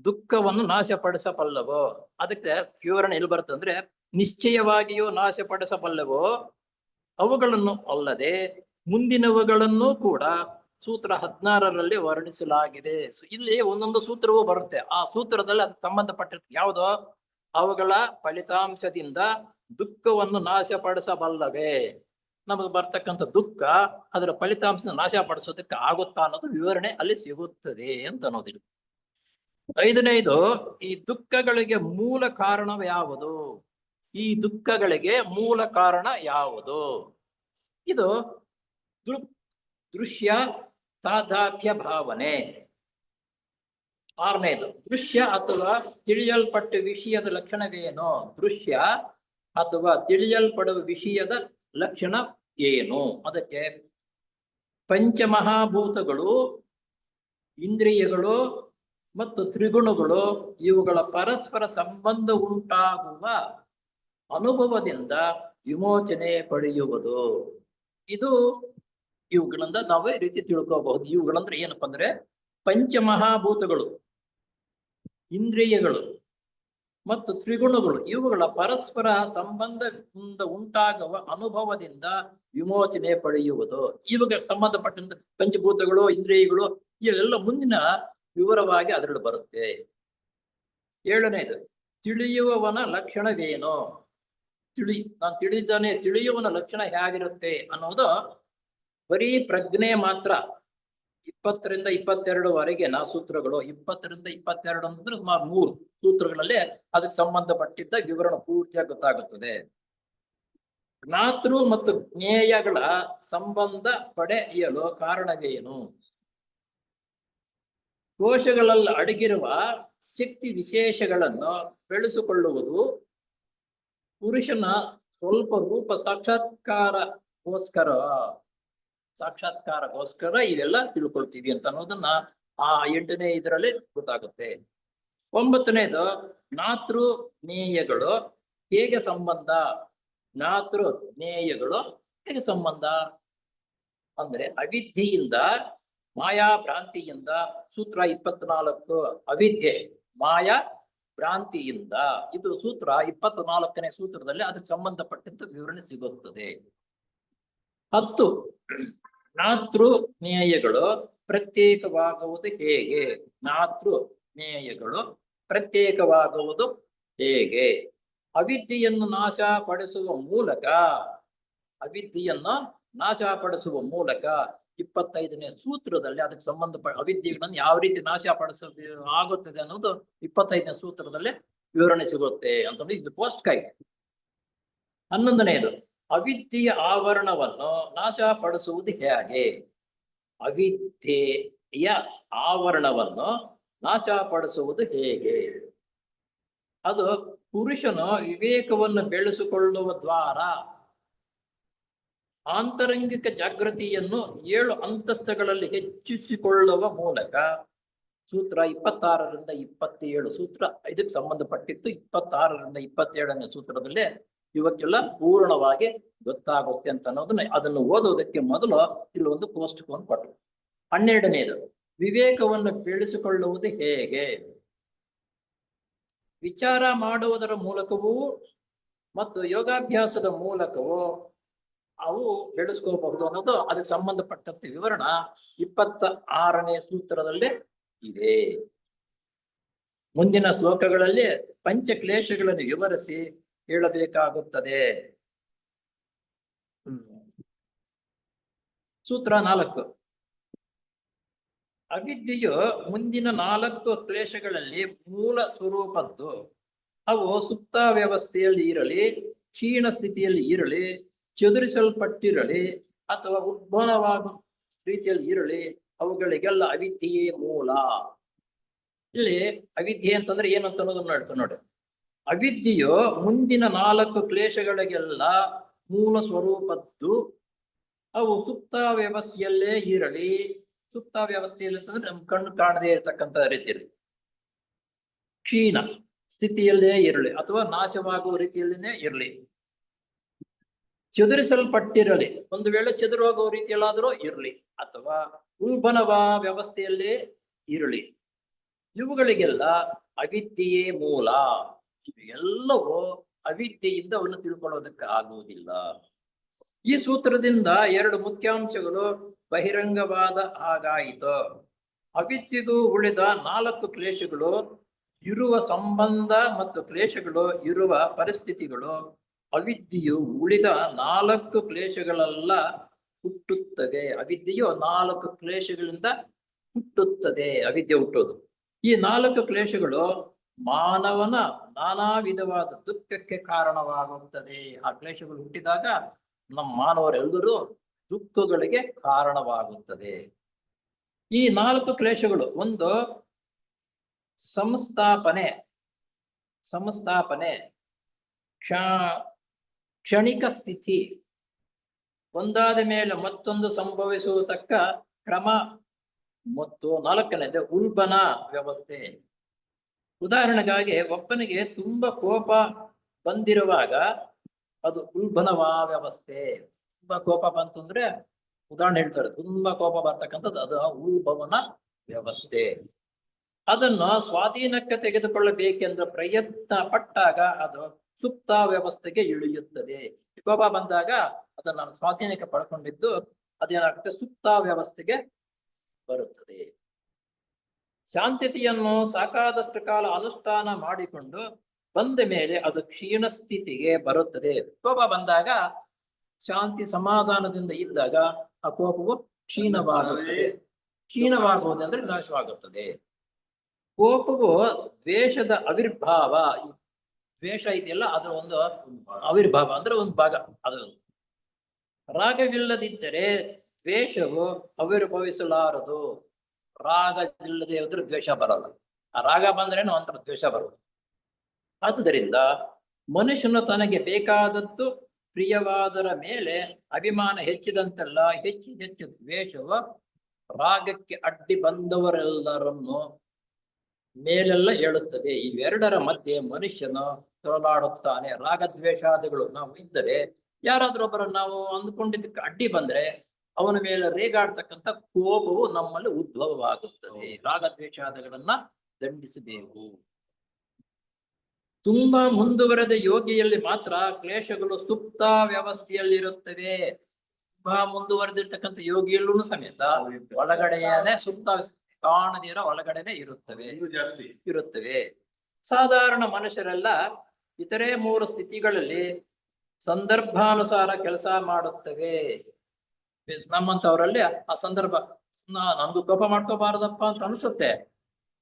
ದುಃಖವನ್ನು ನಾಶಪಡಿಸಬಲ್ಲವು. ಅದಕ್ಕೆ ವಿವರಣೆ ಎಲ್ಲಿ ಬರುತ್ತೆ ಅಂದ್ರೆ ನಿಶ್ಚಯವಾಗಿಯೂ ನಾಶಪಡಿಸಬಲ್ಲವು. ಅವುಗಳನ್ನು ಅಲ್ಲದೆ ಮುಂದಿನವುಗಳನ್ನು ಕೂಡ ಸೂತ್ರ 16ರಲ್ಲಿ ವರ್ಣಿಸಲಾಗಿದೆ. ಇಲ್ಲಿ ಒಂದೊಂದು ಸೂತ್ರವೂ ಬರುತ್ತೆ. ಆ ಸೂತ್ರದಲ್ಲಿ ಅದಕ್ಕೆ ಸಂಬಂಧಪಟ್ಟಿರ್ತದೆ ಯಾವುದೋ ಅವುಗಳ ಫಲಿತಾಂಶದಿಂದ ದುಃಖವನ್ನು ನಾಶಪಡಿಸಬಲ್ಲವೇ. ನಮಗೆ ಬರ್ತಕ್ಕಂಥ ದುಃಖ ಅದರ ಫಲಿತಾಂಶ ನಾಶಪಡಿಸೋದಕ್ಕೆ ಆಗುತ್ತಾ ಅನ್ನೋದು ವಿವರಣೆ ಅಲ್ಲಿ ಸಿಗುತ್ತದೆ ಅಂತ ಅನ್ನೋದಿಲ್ಲ. 5ನೇದು ಈ ದುಃಖಗಳಿಗೆ ಮೂಲ ಕಾರಣ ಯಾವುದು? ಈ ದುಃಖಗಳಿಗೆ ಮೂಲ ಕಾರಣ ಯಾವುದು? ಇದು ದೃಶ್ಯ ತಾದಾತ್ಮ್ಯ ಭಾವನೆ. 6ನೇದು ದೃಶ್ಯ ಅಥವಾ ತಿಳಿಯಲ್ಪಟ್ಟ ವಿಷಯದ ಲಕ್ಷಣವೇನು? ದೃಶ್ಯ ಅಥವಾ ತಿಳಿಯಲ್ಪಡುವ ವಿಷಯದ ಲಕ್ಷಣ ಏನು? ಅದಕ್ಕೆ ಪಂಚಮಹಾಭೂತಗಳು, ಇಂದ್ರಿಯಗಳು ಮತ್ತು ತ್ರಿಗುಣಗಳು ಇವುಗಳ ಪರಸ್ಪರ ಸಂಬಂಧ ಉಂಟಾಗುವ ಅನುಭವದಿಂದ ವಿಮೋಚನೆ ಪಡೆಯುವುದು. ಇದು ಇವುಗಳಿಂದ ನಾವು ಈ ರೀತಿ ತಿಳ್ಕೋಬಹುದು. ಇವುಗಳಂದ್ರೆ ಏನಪ್ಪಾ ಅಂದ್ರೆ ಪಂಚಮಹಾಭೂತಗಳು, ಇಂದ್ರಿಯಗಳು ಮತ್ತು ತ್ರಿಗುಣಗಳು ಇವುಗಳ ಪರಸ್ಪರ ಸಂಬಂಧದಿಂದ ಉಂಟಾಗುವ ಅನುಭವದಿಂದ ವಿಮೋಚನೆ ಪಡೆಯುವುದು. ಇವುಗಳ ಸಂಬಂಧಪಟ್ಟಂತ ಪಂಚಭೂತಗಳು, ಇಂದ್ರಿಯಗಳು ಇವೆಲ್ಲ ಮುಂದಿನ ವಿವರವಾಗಿ ಅದರಲ್ಲಿ ಬರುತ್ತೆ. 7ನೇದು ತಿಳಿಯುವವನ ಲಕ್ಷಣವೇನು? ನಾನು ತಿಳಿದಾನೆ, ತಿಳಿಯುವವನ ಲಕ್ಷಣ ಹೇಗಿರುತ್ತೆ ಅನ್ನೋದು ಬರೀ ಪ್ರಜ್ಞೆ ಮಾತ್ರ. 20ರಿಂದ 22ವರೆಗೆ ಸೂತ್ರಗಳು. 20ರಿಂದ 22 ಅಂದ್ರೆ ಸುಮಾರು 3 ಸೂತ್ರಗಳಲ್ಲಿ ಅದಕ್ಕೆ ಸಂಬಂಧಪಟ್ಟಿದ್ದ ವಿವರಣೆ ಪೂರ್ತಿಯಾಗಿ ಗೊತ್ತಾಗುತ್ತದೆ. ಜ್ಞಾತೃ ಮತ್ತು ಜ್ಞೇಯಗಳ ಸಂಬಂಧ ಪಡೆಯಲು ಕಾರಣವೇನು? ಕೋಶಗಳಲ್ಲಿ ಅಡಗಿರುವ ಶಕ್ತಿ ವಿಶೇಷಗಳನ್ನು ಬೆಳೆಸಿಕೊಳ್ಳುವುದು ಪುರುಷನ ಸ್ವಲ್ಪ ರೂಪ ಸಾಕ್ಷಾತ್ಕಾರಗೋಸ್ಕರ ಇವೆಲ್ಲ ತಿಳ್ಕೊಳ್ತೀವಿ ಅಂತ ಅನ್ನೋದನ್ನ ಆ 8ನೇ ಇದರಲ್ಲಿ ಗೊತ್ತಾಗುತ್ತೆ. 9ನೇದು ಜ್ಞಾತೃ ಜ್ಞೇಯಗಳು ಹೇಗೆ ಸಂಬಂಧ? ಜ್ಞಾತೃ ಜ್ಞೇಯಗಳು ಹೇಗೆ ಸಂಬಂಧ ಅಂದ್ರೆ ಅವಿದ್ಯೆಯಿಂದ ಮಾಯಾ ಭ್ರಾಂತಿಯಿಂದ ಸೂತ್ರ 24 ಅವಿದ್ಯೆ ಮಾಯಾ ಭ್ರಾಂತಿಯಿಂದ ಇದು ಸೂತ್ರ 24ನೇ ಸೂತ್ರದಲ್ಲಿ ಅದಕ್ಕೆ ಸಂಬಂಧಪಟ್ಟಂತ ವಿವರಣೆ ಸಿಗುತ್ತದೆ. 10 ಜ್ಞಾತೃ ಜ್ಞೇಯಗಳು ಪ್ರತ್ಯೇಕವಾಗುವುದು ಹೇಗೆ? ಜ್ಞಾತೃ ಜ್ಞೇಯಗಳು ಪ್ರತ್ಯೇಕವಾಗುವುದು ಹೇಗೆ? ಅವಿದ್ಯೆಯನ್ನು ನಾಶಪಡಿಸುವ ಮೂಲಕ ಅವಿದ್ಯೆಯನ್ನು ನಾಶಪಡಿಸುವ ಮೂಲಕ 25ನೇ ಸೂತ್ರದಲ್ಲಿ ಅದಕ್ಕೆ ಸಂಬಂಧಪಟ್ಟ ಅವಿದ್ಯೆಗಳನ್ನು ಯಾವ ರೀತಿ ನಾಶಪಡಿಸ ಆಗುತ್ತದೆ ಅನ್ನೋದು 25ನೇ ಸೂತ್ರದಲ್ಲಿ ವಿವರಣೆ ಸಿಗುತ್ತೆ ಅಂತಂದ್ರೆ ಇದು ಪೋಸ್ಟ್ ಕಾಯ್ದೆ. 11ನೇದು ಅವಿದ್ಯೆಯ ಆವರಣವನ್ನು ನಾಶಪಡಿಸುವುದು ಹೇಗೆ? ಅವಿದ್ಯೆಯ ಆವರಣವನ್ನು ನಾಶಪಡಿಸುವುದು ಹೇಗೆ? ಅದು ಪುರುಷನು ವಿವೇಕವನ್ನು ಬೆಳೆಸಿಕೊಳ್ಳುವ ದ್ವಾರ. ಆಂತರಂಗಿಕ ಜಾಗೃತಿಯನ್ನು 7 ಅಂತಸ್ತುಗಳಲ್ಲಿ ಹೆಚ್ಚಿಸಿಕೊಳ್ಳುವ ಮೂಲಕ. ಸೂತ್ರ 26ರಿಂದ 27 ಸೂತ್ರ ಇದಕ್ಕೆ ಸಂಬಂಧಪಟ್ಟಿತ್ತು. 26ರಿಂದ 27ನೇ ಸೂತ್ರದಲ್ಲಿ ಇವಕ್ಕೆಲ್ಲ ಪೂರ್ಣವಾಗಿ ಗೊತ್ತಾಗುತ್ತೆ ಅಂತ ಅನ್ನೋದನ್ನ ಅದನ್ನು ಓದೋದಕ್ಕೆ ಮೊದಲು ಇಲ್ಲಿ ಒಂದು ಪೋಸ್ಟ್ ಕೊಂಡು ಕೊಟ್ಟರು. 12ನೇದು ವಿವೇಕವನ್ನು ಬೆಳೆಸಿಕೊಳ್ಳುವುದು ಹೇಗೆ? ವಿಚಾರ ಮಾಡುವುದರ ಮೂಲಕವೂ ಮತ್ತು ಯೋಗಾಭ್ಯಾಸದ ಮೂಲಕವೂ ಅವು ಬೆಳೆಸ್ಕೋಬಹುದು ಅನ್ನೋದು ಅದಕ್ಕೆ ಸಂಬಂಧಪಟ್ಟಂತೆ ವಿವರಣ 26ನೇ ಸೂತ್ರದಲ್ಲಿ ಇದೆ. ಮುಂದಿನ ಶ್ಲೋಕಗಳಲ್ಲಿ ಪಂಚಕ್ಲೇಶಗಳನ್ನು ವಿವರಿಸಿ ಹೇಳಬೇಕಾಗುತ್ತದೆ. ಸೂತ್ರ 4 ಅವಿದ್ಯೆಯು ಮುಂದಿನ 4 ಕ್ಲೇಶಗಳಲ್ಲಿ ಮೂಲ ಸ್ವರೂಪದ್ದು. ಅವು ಸುಪ್ತ ವ್ಯವಸ್ಥೆಯಲ್ಲಿ ಇರಲಿ, ಕ್ಷೀಣ ಸ್ಥಿತಿಯಲ್ಲಿ ಇರಲಿ, ಚದುರಿಸಲ್ಪಟ್ಟಿರಲಿ ಅಥವಾ ಉದ್ಭವವಾಗುವ ರೀತಿಯಲ್ಲಿ ಇರಲಿ, ಅವುಗಳಿಗೆಲ್ಲ ಅವಿದ್ಯೆಯೇ ಮೂಲ. ಇಲ್ಲಿ ಅವಿದ್ಯೆ ಅಂತಂದ್ರೆ ಏನಂತ ಅನ್ನೋದನ್ನ ಹೇಳ್ತಾರೆ ನೋಡಿ. ಅವಿದ್ಯೆಯು ಮುಂದಿನ 4 ಕ್ಲೇಶಗಳಿಗೆಲ್ಲ ಮೂಲ ಸ್ವರೂಪದ್ದು. ಅವು ಸುಪ್ತ ವ್ಯವಸ್ಥೆಯಲ್ಲೇ ಇರಲಿ. ಸುಪ್ತ ವ್ಯವಸ್ಥೆಯಲ್ಲಿ ಅಂತಂದ್ರೆ ನಮ್ ಕಣ್ಣು ಕಾಣದೇ ಇರತಕ್ಕಂತ ರೀತಿಯಲ್ಲಿ, ಕ್ಷೀಣ ಸ್ಥಿತಿಯಲ್ಲೇ ಇರಲಿ ಅಥವಾ ನಾಶವಾಗುವ ರೀತಿಯಲ್ಲಿನೇ ಇರಲಿ, ಚದುರಿಸಲ್ಪಟ್ಟಿರಲಿ ಒಂದು ವೇಳೆ ಚದುರು ಹೋಗುವ ರೀತಿಯಲ್ಲಾದರೂ ಇರಲಿ, ಅಥವಾ ಉಲ್ಬಣವ ವ್ಯವಸ್ಥೆಯಲ್ಲೇ ಇರಲಿ, ಇವುಗಳಿಗೆಲ್ಲ ಅವಿದ್ಯೆಯೇ ಮೂಲ. ಇವೆಲ್ಲವೂ ಅವಿದ್ಯೆಯಿಂದ ಅವನ್ನು ತಿಳ್ಕೊಳ್ಳೋದಕ್ಕೆ ಆಗುವುದಿಲ್ಲ. ಈ ಸೂತ್ರದಿಂದ 2 ಮುಖ್ಯಾಂಶಗಳು ಬಹಿರಂಗವಾದ ಹಾಗಾಯಿತು. ಅವಿದ್ಯೆಗೂ ಉಳಿದ 4 ಕ್ಲೇಶಗಳು ಇರುವ ಸಂಬಂಧ ಮತ್ತು ಕ್ಲೇಶಗಳು ಇರುವ ಪರಿಸ್ಥಿತಿಗಳು ಅವಿದ್ಯೆಯು ಉಳಿದ 4 ಕ್ಲೇಶಗಳೆಲ್ಲ ಹುಟ್ಟುತ್ತವೆ. ಅವಿದ್ಯೆಯು 4 ಕ್ಲೇಶಗಳಿಂದ ಹುಟ್ಟುತ್ತದೆ. ಅವಿದ್ಯೆ ಹುಟ್ಟೋದು. ಈ 4 ಕ್ಲೇಶಗಳು ಮಾನವನ ನಾನಾ ವಿಧವಾದ ದುಃಖಕ್ಕೆ ಕಾರಣವಾಗುತ್ತದೆ. ಆ ಕ್ಲೇಶಗಳು ಹುಟ್ಟಿದಾಗ ನಮ್ಮ ಮಾನವರೆಲ್ಲರೂ ದುಃಖಗಳಿಗೆ ಕಾರಣವಾಗುತ್ತದೆ. ಈ 4 ಕ್ಲೇಶಗಳು ಒಂದು ಸಂಸ್ಥಾಪನೆ, ಕ್ಷಣಿಕ ಸ್ಥಿತಿ, ಒಂದಾದ ಮೇಲೆ ಮತ್ತೊಂದು ಸಂಭವಿಸುವುದಕ್ಕ ಕ್ರಮ, ಮತ್ತು 4ನೇದು ಉಲ್ಬಣ ವ್ಯವಸ್ಥೆ. ಉದಾಹರಣೆಗಾಗಿ ಒಬ್ಬನಿಗೆ ತುಂಬಾ ಕೋಪ ಬಂದಿರುವಾಗ ಅದು ಉಲ್ಬಣವ ವ್ಯವಸ್ಥೆ. ತುಂಬಾ ಕೋಪ ಬಂತು ಅಂದ್ರೆ ಉದಾಹರಣೆ ಹೇಳ್ತಾರೆ, ತುಂಬಾ ಕೋಪ ಬರ್ತಕ್ಕಂಥದ್ದು ಅದು ಉಲ್ಬಣನ ವ್ಯವಸ್ಥೆ. ಅದನ್ನು ಸ್ವಾಧೀನಕ್ಕೆ ತೆಗೆದುಕೊಳ್ಳಬೇಕೆಂದು ಪ್ರಯತ್ನ ಪಟ್ಟಾಗ ಅದು ಸುಪ್ತ ವ್ಯವಸ್ಥೆಗೆ ಇಳಿಯುತ್ತದೆ. ಕೋಪ ಬಂದಾಗ ಅದನ್ನು ನಾನು ಸ್ವಾಧೀನಕ್ಕೆ ಪಡ್ಕೊಂಡಿದ್ದು ಅದೇನಾಗುತ್ತೆ, ಸುಪ್ತ ವ್ಯವಸ್ಥೆಗೆ ಬರುತ್ತದೆ. ಶಾಂತತೆಯನ್ನು ಸಾಕಾದಷ್ಟು ಕಾಲ ಅನುಷ್ಠಾನ ಮಾಡಿಕೊಂಡು ಬಂದ ಮೇಲೆ ಅದು ಕ್ಷೀಣ ಸ್ಥಿತಿಗೆ ಬರುತ್ತದೆ. ಕೋಪ ಬಂದಾಗ ಶಾಂತಿ ಸಮಾಧಾನದಿಂದ ಇದ್ದಾಗ ಆ ಕೋಪವು ಕ್ಷೀಣವಾಗುತ್ತದೆ. ಕ್ಷೀಣವಾಗುವುದಂದ್ರೆ ನಾಶವಾಗುತ್ತದೆ. ಕೋಪವು ದ್ವೇಷದ ಆವಿರ್ಭಾವ. ದ್ವೇಷ ಇದೆಯಲ್ಲ ಅದರ ಒಂದು ಆವಿರ್ಭಾವ ಅಂದ್ರೆ ಒಂದು ಭಾಗ. ಅದು ರಾಗವಿಲ್ಲದಿದ್ದರೆ ದ್ವೇಷವು ಆವಿರ್ಭವಿಸಲಾರದು. ರಾಗವಿಲ್ಲದೆ ಹೋದ್ರೆ ದ್ವೇಷ ಬರಲ್ಲ. ಆ ರಾಗ ಬಂದ್ರೇನು ಒಂಥರ ದ್ವೇಷ ಬರುವುದು. ಆದುದರಿಂದ ಮನುಷ್ಯನು ತನಗೆ ಬೇಕಾದದ್ದು ಪ್ರಿಯವಾದರ ಮೇಲೆ ಅಭಿಮಾನ ಹೆಚ್ಚಿದಂತೆಲ್ಲ ಹೆಚ್ಚು ಹೆಚ್ಚು ದ್ವೇಷವು ರಾಗಕ್ಕೆ ಅಡ್ಡಿ ಬಂದವರೆಲ್ಲರನ್ನು ಮೇಲೆಲ್ಲ ಹೇಳುತ್ತದೆ. ಇವೆರಡರ ಮಧ್ಯೆ ಮನುಷ್ಯನು ತೊರಲಾಡುತ್ತಾನೆ. ರಾಗದ್ವೇಷಾದಿಗಳು ನಾವು ಇದ್ದರೆ ಯಾರಾದ್ರೂ ಒಬ್ಬರು ನಾವು ಅಂದ್ಕೊಂಡಿದ್ದಕ್ಕೆ ಅಡ್ಡಿ ಬಂದ್ರೆ ಅವನ ಮೇಲೆ ರೇಗಾಡ್ತಕ್ಕಂಥ ಕೋಪವು ನಮ್ಮಲ್ಲಿ ಉದ್ಭವವಾಗುತ್ತದೆ. ರಾಗದ್ವೇಷಾದಿಗಳನ್ನ ದಂಡಿಸಬೇಕು. ತುಂಬಾ ಮುಂದುವರೆದ ಯೋಗಿಯಲ್ಲಿ ಮಾತ್ರ ಕ್ಲೇಶಗಳು ಸುಪ್ತ ವ್ಯವಸ್ಥೆಯಲ್ಲಿರುತ್ತವೆ. ತುಂಬಾ ಮುಂದುವರೆದಿರ್ತಕ್ಕಂಥ ಯೋಗಿಯಲ್ಲೂ ಸಮೇತ ಒಳಗಡೆಯೇ ಸುಪ್ತ ಕಾಣದಿರೋ ಒಳಗಡೆನೆ ಇರುತ್ತವೆ. ಸಾಧಾರಣ ಮನುಷ್ಯರೆಲ್ಲ ಇತರೆ 3 ಸ್ಥಿತಿಗಳಲ್ಲಿ ಸಂದರ್ಭಾನುಸಾರ ಕೆಲಸ ಮಾಡುತ್ತವೆ. ನಮ್ಮಂತವರಲ್ಲಿ ಆ ಸಂದರ್ಭ ನಮ್ದು ಕೋಪ ಮಾಡ್ಕೋಬಾರದಪ್ಪ ಅಂತ ಅನ್ಸುತ್ತೆ.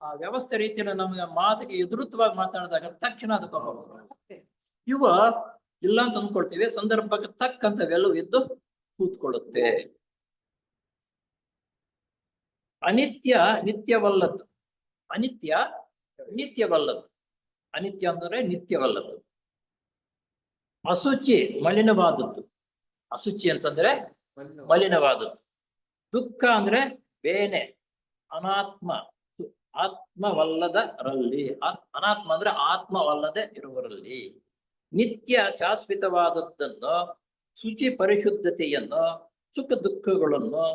ಆ ವ್ಯವಸ್ಥೆ ರೀತಿಯಲ್ಲಿ ನಮ್ಗೆ ಮಾತಿಗೆ ಎದುರುತ್ತವಾಗಿ ಮಾತಾಡಿದಾಗ ತಕ್ಷಣ ಅದು ಕೋಪ ಬರುತ್ತೆ. ಇವ ಇಲ್ಲ ಅಂತ ಅಂದ್ಕೊಳ್ತೀವಿ, ಸಂದರ್ಭಕ್ಕೆ ತಕ್ಕಂತವೆಲ್ಲವೂ ಇದ್ದು ಕೂತ್ಕೊಳ್ಳುತ್ತೆ. ಅನಿತ್ಯ ನಿತ್ಯವಲ್ಲದ್ದು, ಅನಿತ್ಯ ನಿತ್ಯವಲ್ಲದ್ದು. ಅನಿತ್ಯ ಅಂದರೆ ನಿತ್ಯವಲ್ಲದ್ದು. ಅಶುಚಿ ಮಲಿನವಾದದ್ದು, ಅಶುಚಿ ಅಂತಂದ್ರೆ ಮಲಿನವಾದದ್ದು. ದುಃಖ ಅಂದ್ರೆ ಬೇನೆ, ಅನಾತ್ಮ, ಆತ್ಮವಲ್ಲದರಲ್ಲಿ. ಅನಾತ್ಮ ಅಂದ್ರೆ ಆತ್ಮವಲ್ಲದೆ ಇರುವರಲ್ಲಿ. ನಿತ್ಯ ಶಾಶ್ವತವಾದದ್ದನ್ನು, ಶುಚಿ ಪರಿಶುದ್ಧತೆಯನ್ನು, ಸುಖ ದುಃಖಗಳನ್ನು,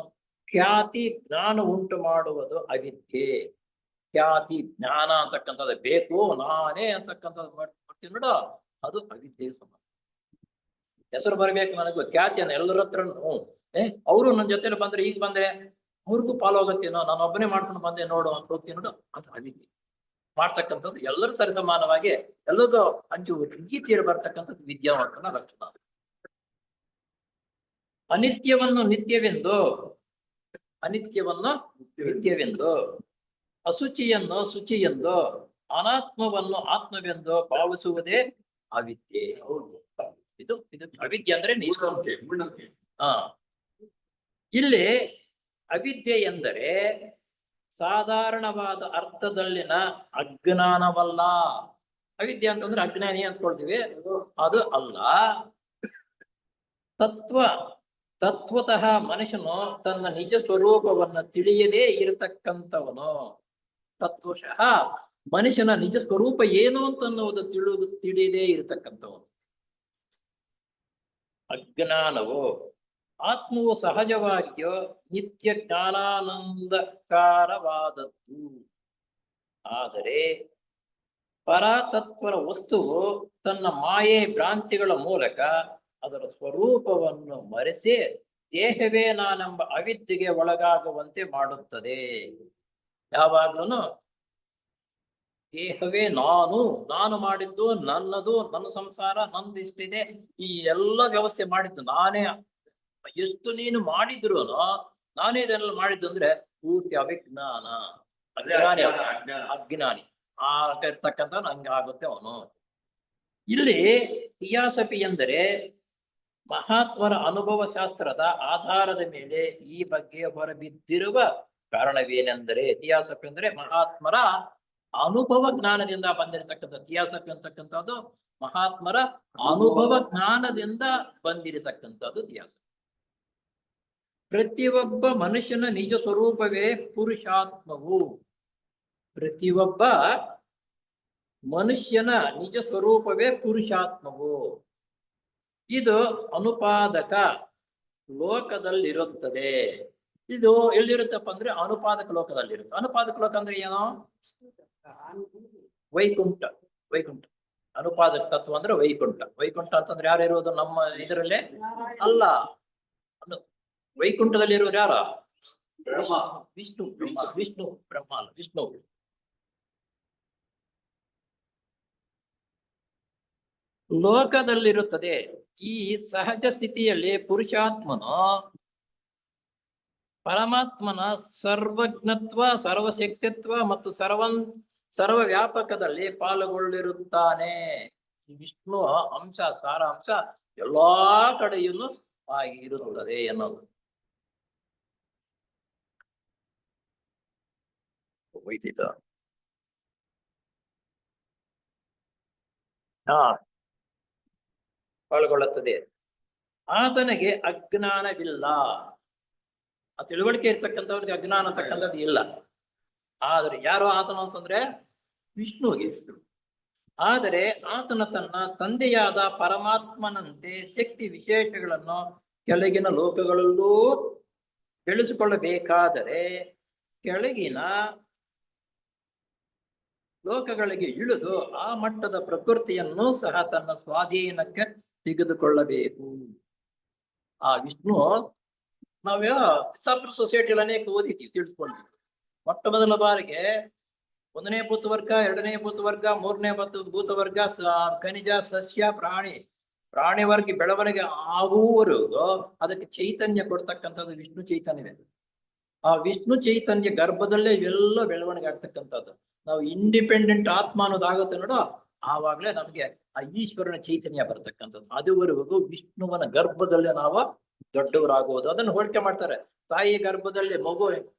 ಖ್ಯಾತಿ ಜ್ಞಾನ ಉಂಟು ಮಾಡುವುದು ಅವಿದ್ಯೆ. ಖ್ಯಾತಿ ಜ್ಞಾನ ಅಂತಕ್ಕಂಥದ್ದು ಬೇಕು, ನಾನೇ ಅಂತಕ್ಕಂಥದ್ದು ಮಾಡ್ತೀನಿ ನೋಡು, ಅದು ಅವಿದ್ಯೆಗೆ ಸಂಬಂಧ. ಹೆಸರು ಬರಬೇಕು ನನಗೂ, ಖ್ಯಾತಿಯನ್ನು ಎಲ್ಲರ ಹತ್ರನು ಅವರು ನನ್ನ ಜೊತೆಲಿ ಬಂದ್ರೆ, ಈಗ ಬಂದ್ರೆ ಅವ್ರಿಗೂ ಫಾಲೋ ಆಗುತ್ತೇನೋ, ನಾನು ಒಬ್ಬನೇ ಮಾಡ್ಕೊಂಡು ಬಂದೆ ನೋಡು ಅಂತ ಹೋಗ್ತೀನಿ ನೋಡು, ಅದು ಅವಿದ್ಯೆ. ಮಾಡ್ತಕ್ಕಂಥದ್ದು ಎಲ್ಲರೂ ಸರಿಸಮಾನವಾಗಿ ಎಲ್ಲರಿಗೂ ಹಂಚು ರೀತಿಯಲ್ಲಿ ಬರ್ತಕ್ಕಂಥದ್ದು ವಿದ್ಯಾವಂತನ ಲಕ್ಷಣ. ಅನಿತ್ಯವನ್ನು ನಿತ್ಯವೆಂದು, ಅನಿತ್ಯವನ್ನು ನಿತ್ಯವೆಂದು, ಅಶುಚಿಯನ್ನು ಶುಚಿಯೆಂದು, ಅನಾತ್ಮವನ್ನು ಆತ್ಮವೆಂದು ಭಾವಿಸುವುದೇ ಅವಿದ್ಯೆ. ಇದು ಅವಿದ್ಯೆ ಅಂದ್ರೆ ಇಲ್ಲಿ ಅವಿದ್ಯೆ ಎಂದರೆ ಸಾಧಾರಣವಾದ ಅರ್ಥದಲ್ಲಿನ ಅಜ್ಞಾನವಲ್ಲ. ಅವಿದ್ಯೆ ಅಂತಂದ್ರೆ ಅಜ್ಞಾನಿ ಅಂದ್ಕೊಳ್ತೀವಿ, ಅದು ಅಲ್ಲ. ತತ್ವತಃ ಮನುಷ್ಯನು ತನ್ನ ನಿಜ ಸ್ವರೂಪವನ್ನು ತಿಳಿಯದೇ ಇರತಕ್ಕಂಥವನು. ತತ್ವಶಃ ಮನುಷ್ಯನ ನಿಜ ಸ್ವರೂಪ ಏನು ಅಂತನ್ನುವುದು ತಿಳಿಯದೇ ಇರತಕ್ಕಂಥವನು. ಅಜ್ಞಾನವು ಆತ್ಮವು ಸಹಜವಾಗಿಯೋ ನಿತ್ಯ ಜ್ಞಾನಾನಂದಕಾರವಾದದ್ದು. ಆದರೆ ಪರತತ್ವರ ವಸ್ತುವು ತನ್ನ ಮಾಯೆ ಭ್ರಾಂತಿಗಳ ಮೂಲಕ ಅದರ ಸ್ವರೂಪವನ್ನು ಮರೆಸಿ ದೇಹವೇ ನಾನೆಂಬ ಅವಿದ್ಯೆಗೆ ಒಳಗಾಗುವಂತೆ ಮಾಡುತ್ತದೆ. ಯಾವಾಗ್ಲೂ ದೇಹವೇ ನಾನು ಮಾಡಿದ್ದು, ನನ್ನದು, ನನ್ನ ಸಂಸಾರ, ನಂದು ಇಷ್ಟಿದೆ, ಈ ಎಲ್ಲ ವ್ಯವಸ್ಥೆ ಮಾಡಿದ್ದು ನಾನೇ. ಎಷ್ಟು ನೀನು ಮಾಡಿದ್ರು ನಾನೇ ಇದನ್ನೆಲ್ಲ ಮಾಡಿದ್ದು ಅಂದ್ರೆ ಪೂರ್ತಿ ಅವಿಜ್ಞಾನ, ಅಜ್ಞಾನಿ ಆಗಿರ್ತಕ್ಕಂಥ ನಂಗೆ ಆಗುತ್ತೆ ಅವನು. ಇಲ್ಲಿ ಥಿಯಾಸಫಿ ಎಂದರೆ ಮಹಾತ್ಮರ ಅನುಭವ ಶಾಸ್ತ್ರದ ಆಧಾರದ ಮೇಲೆ ಈ ಬಗ್ಗೆ ಹೊರಬಿದ್ದಿರುವ ಕಾರಣವೇನೆಂದರೆ, ಥಿಯಾಸಫಿ ಅಂದ್ರೆ ಮಹಾತ್ಮರ ಅನುಭವ ಜ್ಞಾನದಿಂದ ಬಂದಿರತಕ್ಕಂಥ. ಥಿಯಾಸಫಿ ಅಂತಕ್ಕಂಥದ್ದು ಮಹಾತ್ಮರ ಅನುಭವ ಜ್ಞಾನದಿಂದ ಬಂದಿರತಕ್ಕಂಥದ್ದು ಥಿಯಾಸಫಿ. ಪ್ರತಿಯೊಬ್ಬ ಮನುಷ್ಯನ ನಿಜ ಸ್ವರೂಪವೇ ಪುರುಷಾತ್ಮವು. ಪ್ರತಿಯೊಬ್ಬ ಮನುಷ್ಯನ ನಿಜ ಸ್ವರೂಪವೇ ಪುರುಷಾತ್ಮವು. ಇದು ಅನುಪಾದಕ ಲೋಕದಲ್ಲಿರುತ್ತದೆ. ಇದು ಎಲ್ಲಿರುತ್ತಪ್ಪ ಅಂದ್ರೆ ಅನುಪಾದಕ ಲೋಕದಲ್ಲಿರುತ್ತೆ. ಅನುಪಾದಕ ಲೋಕ ಅಂದ್ರೆ ಏನೋ ವೈಕುಂಠ. ಅನುಪಾದಕ ತತ್ವ ಅಂದ್ರೆ ವೈಕುಂಠ. ವೈಕುಂಠ ಅಂತಂದ್ರೆ ಯಾರು ಇರುವುದು ನಮ್ಮ ಇದರಲ್ಲೇ ಅಲ್ಲ. ವೈಕುಂಠದಲ್ಲಿ ಇರುವರು ಯಾರ? ವಿಷ್ಣು ಬ್ರಹ್ಮ ಅಲ್ಲ, ವಿಷ್ಣು. ಲೋಕದಲ್ಲಿರುತ್ತದೆ. ಈ ಸಹಜ ಸ್ಥಿತಿಯಲ್ಲಿ ಪುರುಷಾತ್ಮನು ಪರಮಾತ್ಮನ ಸರ್ವಜ್ಞತ್ವ, ಸರ್ವಶಕ್ತಿತ್ವ ಮತ್ತು ಸರ್ವ ವ್ಯಾಪಕದಲ್ಲಿ ಪಾಲ್ಗೊಳ್ಳಿರುತ್ತಾನೆ. ವಿಷ್ಣು ಅಂಶ, ಸಾರ ಅಂಶ ಎಲ್ಲಾ ಕಡೆಯನ್ನು ಆಗಿ ಇರುತ್ತದೆ ಎನ್ನುವುದು. ಪಾಲ್ಗೊಳ್ಳುತ್ತದೆ. ಆತನಿಗೆ ಅಜ್ಞಾನವಿಲ್ಲ. ಆ ತಿಳುವಳಿಕೆ ಇರ್ತಕ್ಕಂಥವ್ರಿಗೆ ಅಜ್ಞಾನ ಅಂತಕ್ಕಂಥದ್ದು ಇಲ್ಲ. ಆದ್ರೆ ಯಾರು ಆತನು ಅಂತಂದ್ರೆ ವಿಷ್ಣುವಿಗೆ. ಆದರೆ ಆತನ ತನ್ನ ತಂದೆಯಾದ ಪರಮಾತ್ಮನಂತೆ ಶಕ್ತಿ ವಿಶೇಷಗಳನ್ನು ಕೆಳಗಿನ ಲೋಕಗಳಲ್ಲೂ ಬೆಳೆಸಿಕೊಳ್ಳಬೇಕಾದರೆ ಕೆಳಗಿನ ಲೋಕಗಳಿಗೆ ಇಳಿದು ಆ ಮಟ್ಟದ ಪ್ರಕೃತಿಯನ್ನು ಸಹ ತನ್ನ ಸ್ವಾಧೀನಕ್ಕೆ ತೆಗೆದುಕೊಳ್ಳಬೇಕು. ಆ ವಿಷ್ಣು ನಾವ್ಯ ದಿಸಾಪುರ ಸೊಸೈಟಿಯಲ್ಲಿ ಅನೇಕ ಓದಿದ್ದೀವಿ, ತಿಳ್ಕೊಂಡಿದ್ದೀವಿ. ಮೊಟ್ಟ ಮೊದಲ ಬಾರಿಗೆ 1ನೇ ಭೂತವರ್ಗ, 2ನೇ ಭೂತವರ್ಗ, 3ನೇ ಭೂತವರ್ಗ, ಖನಿಜ, ಸಸ್ಯ, ಪ್ರಾಣಿ ವರ್ಗ ಬೆಳವಣಿಗೆ ಆಗುವವರೆಗೂ ಅದಕ್ಕೆ ಚೈತನ್ಯ ಕೊಡ್ತಕ್ಕಂಥದ್ದು ವಿಷ್ಣು ಚೈತನ್ಯವೇ. ಆ ವಿಷ್ಣು ಚೈತನ್ಯ ಗರ್ಭದಲ್ಲೇ ಇವೆಲ್ಲ ಬೆಳವಣಿಗೆ ಆಗ್ತಕ್ಕಂಥದ್ದು. ನಾವು ಇಂಡಿಪೆಂಡೆಂಟ್ ಆತ್ಮ ಅನ್ನೋದಾಗುತ್ತೆ ನೋಡೋ, ಆವಾಗಲೇ ನಮ್ಗೆ ಆ ಈಶ್ವರನ ಚೈತನ್ಯ ಬರ್ತಕ್ಕಂಥದ್ದು. ಅದುವರೆಗೂ ವಿಷ್ಣುವನ ಗರ್ಭದಲ್ಲೇ ನಾವು ದೊಡ್ಡವರಾಗುವುದು. ಅದನ್ನು ಹೋಲಿಕೆ ಮಾಡ್ತಾರೆ, ತಾಯಿ ಗರ್ಭದಲ್ಲಿ ಮಗು